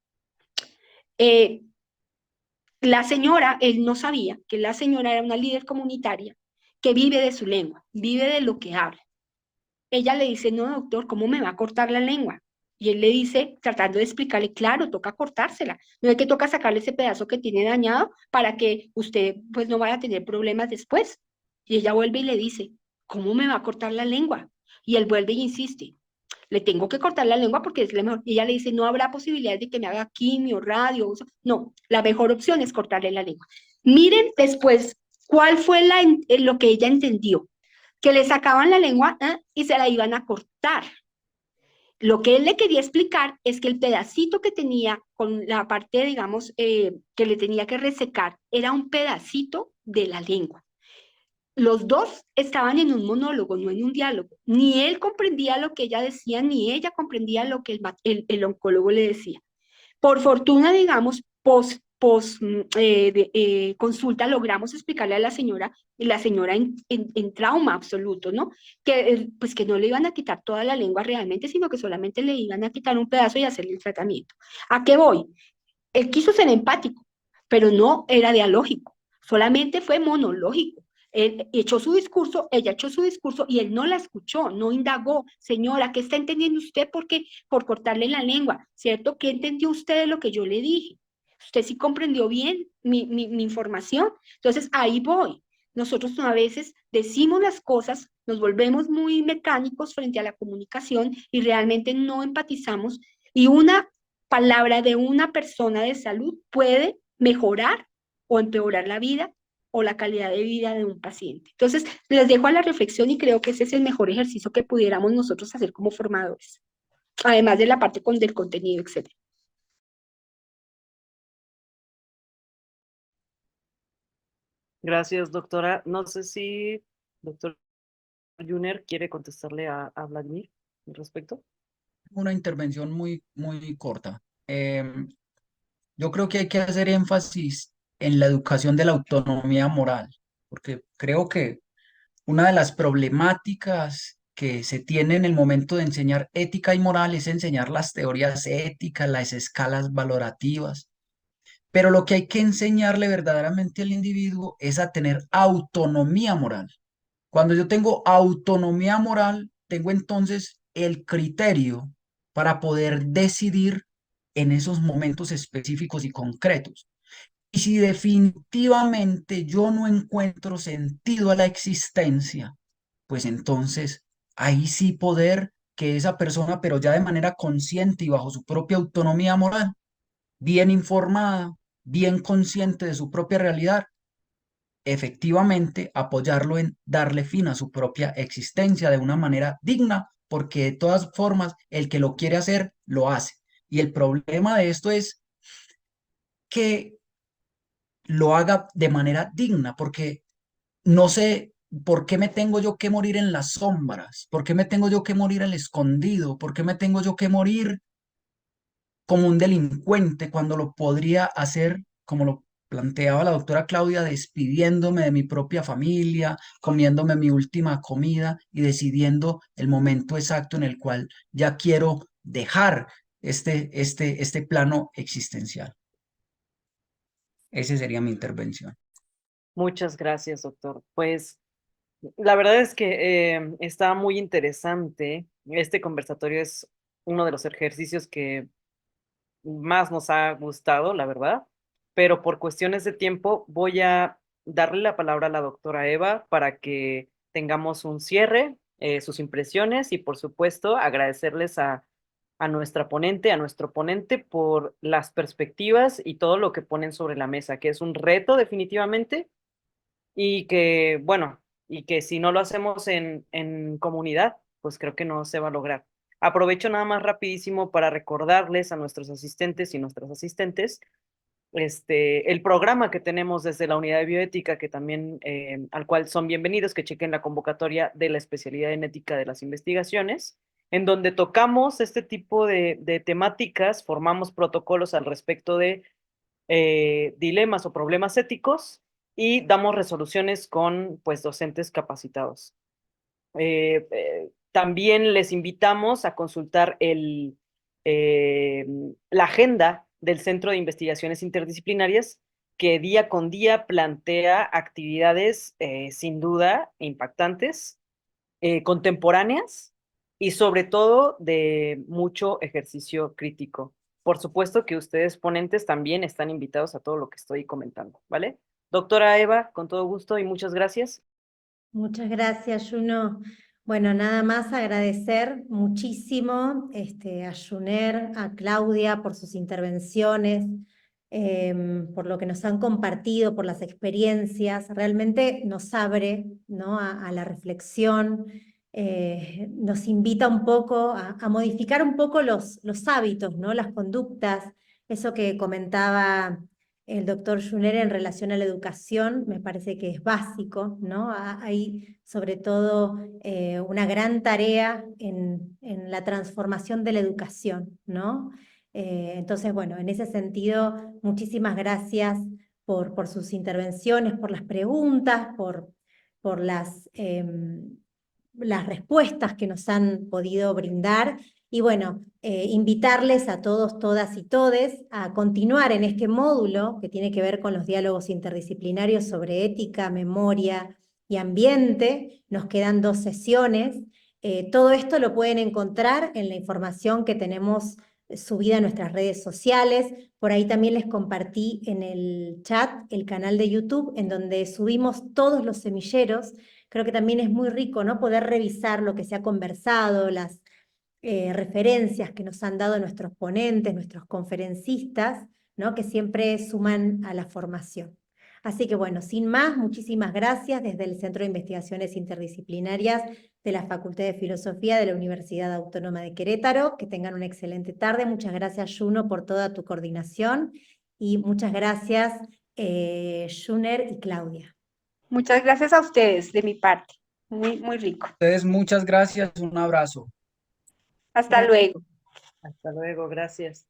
La señora, él no sabía que la señora era una líder comunitaria que vive de su lengua, vive de lo que habla. Ella le dice, no, doctor, ¿cómo me va a cortar la lengua? Y él le dice, tratando de explicarle, claro, toca cortársela. No es que toca sacarle ese pedazo que tiene dañado para que usted pues no vaya a tener problemas después. Y ella vuelve y le dice, ¿cómo me va a cortar la lengua? Y él vuelve y insiste, le tengo que cortar la lengua porque es la mejor. Y ella le dice, no habrá posibilidad de que me haga quimio, radio, no, la mejor opción es cortarle la lengua. Miren después cuál fue lo que ella entendió, que le sacaban la lengua y se la iban a cortar. Lo que él le quería explicar es que el pedacito que tenía con la parte, digamos, que le tenía que resecar, era un pedacito de la lengua. Los dos estaban en un monólogo, no en un diálogo. Ni él comprendía lo que ella decía, ni ella comprendía lo que el oncólogo le decía. Por fortuna, digamos, consulta logramos explicarle a la señora, y la señora en trauma absoluto, ¿no? Que pues que no le iban a quitar toda la lengua realmente, sino que solamente le iban a quitar un pedazo y hacerle el tratamiento. ¿A qué voy? Él quiso ser empático, pero no era dialógico, solamente fue monológico. Él echó su discurso, ella echó su discurso y él no la escuchó, no indagó. Señora, ¿qué está entendiendo usted por cortarle la lengua? ¿Cierto? ¿Qué entendió usted de lo que yo le dije? ¿Usted sí comprendió bien mi información? Entonces, ahí voy. Nosotros a veces decimos las cosas, nos volvemos muy mecánicos frente a la comunicación y realmente no empatizamos. Y una palabra de una persona de salud puede mejorar o empeorar la vida o la calidad de vida de un paciente. Entonces, les dejo a la reflexión y creo que ese es el mejor ejercicio que pudiéramos nosotros hacer como formadores, además de la parte del contenido, etcétera. Gracias, doctora. No sé si doctor Juner quiere contestarle a Vladimir al respecto. Una intervención muy corta. Yo creo que hay que hacer énfasis en la educación de la autonomía moral, porque creo que una de las problemáticas que se tiene en el momento de enseñar ética y moral es enseñar las teorías éticas, las escalas valorativas, pero lo que hay que enseñarle verdaderamente al individuo es a tener autonomía moral. Cuando yo tengo autonomía moral, tengo entonces el criterio para poder decidir en esos momentos específicos y concretos. Y si definitivamente yo no encuentro sentido a la existencia, pues entonces ahí sí poder que esa persona, pero ya de manera consciente y bajo su propia autonomía moral, bien informada, bien consciente de su propia realidad, efectivamente apoyarlo en darle fin a su propia existencia de una manera digna, porque de todas formas el que lo quiere hacer, lo hace. Y el problema de esto es que lo haga de manera digna, porque no sé por qué me tengo yo que morir en las sombras, por qué me tengo yo que morir al escondido, por qué me tengo yo que morir como un delincuente cuando lo podría hacer, como lo planteaba la doctora Claudia, despidiéndome de mi propia familia, comiéndome mi última comida y decidiendo el momento exacto en el cual ya quiero dejar este plano existencial. Esa sería mi intervención. Muchas gracias, doctor. Pues la verdad es que está muy interesante. Este conversatorio es uno de los ejercicios que más nos ha gustado, la verdad, pero por cuestiones de tiempo voy a darle la palabra a la doctora Eva para que tengamos un cierre, sus impresiones y por supuesto agradecerles a nuestra ponente, a nuestro ponente por las perspectivas y todo lo que ponen sobre la mesa, que es un reto definitivamente y que, bueno, y que si no lo hacemos en comunidad, pues creo que no se va a lograr. Aprovecho nada más rapidísimo para recordarles a nuestros asistentes y nuestras asistentes el programa que tenemos desde la unidad de bioética, que también, al cual son bienvenidos, que chequen la convocatoria de la especialidad en ética de las investigaciones, en donde tocamos este tipo de temáticas, formamos protocolos al respecto de dilemas o problemas éticos y damos resoluciones con pues docentes capacitados. También les invitamos a consultar la agenda del Centro de Investigaciones Interdisciplinarias, que día con día plantea actividades sin duda impactantes, contemporáneas y sobre todo de mucho ejercicio crítico. Por supuesto que ustedes ponentes también están invitados a todo lo que estoy comentando, ¿vale? Doctora Eva, con todo gusto y muchas gracias. Muchas gracias, Juno. Bueno, nada más agradecer muchísimo a Juner, a Claudia por sus intervenciones, por lo que nos han compartido, por las experiencias. Realmente nos abre, ¿no? a la reflexión, nos invita un poco a modificar un poco los hábitos, ¿no? Las conductas, eso que comentaba el doctor Juner en relación a la educación, me parece que es básico, ¿no? Hay sobre todo una gran tarea en la transformación de la educación, ¿no? Entonces, bueno, en ese sentido, muchísimas gracias por sus intervenciones, por las preguntas, por las respuestas que nos han podido brindar. Y bueno, invitarles a todos, todas y todes a continuar en este módulo que tiene que ver con los diálogos interdisciplinarios sobre ética, memoria y ambiente. Nos quedan 2 sesiones. Todo esto lo pueden encontrar en la información que tenemos subida a nuestras redes sociales. Por ahí también les compartí en el chat el canal de YouTube en donde subimos todos los semilleros. Creo que también es muy rico, ¿no? Poder revisar lo que se ha conversado, las referencias que nos han dado nuestros ponentes, nuestros conferencistas, ¿no? Que siempre suman a la formación. Así que bueno, sin más, muchísimas gracias desde el Centro de Investigaciones Interdisciplinarias de la Facultad de Filosofía de la Universidad Autónoma de Querétaro. Que tengan una excelente tarde. Muchas gracias, Juno, por toda tu coordinación y muchas gracias, Juner y Claudia. Muchas gracias a ustedes de mi parte. Muy, muy rico. Ustedes, muchas gracias, un abrazo. Hasta luego. Hasta luego, gracias.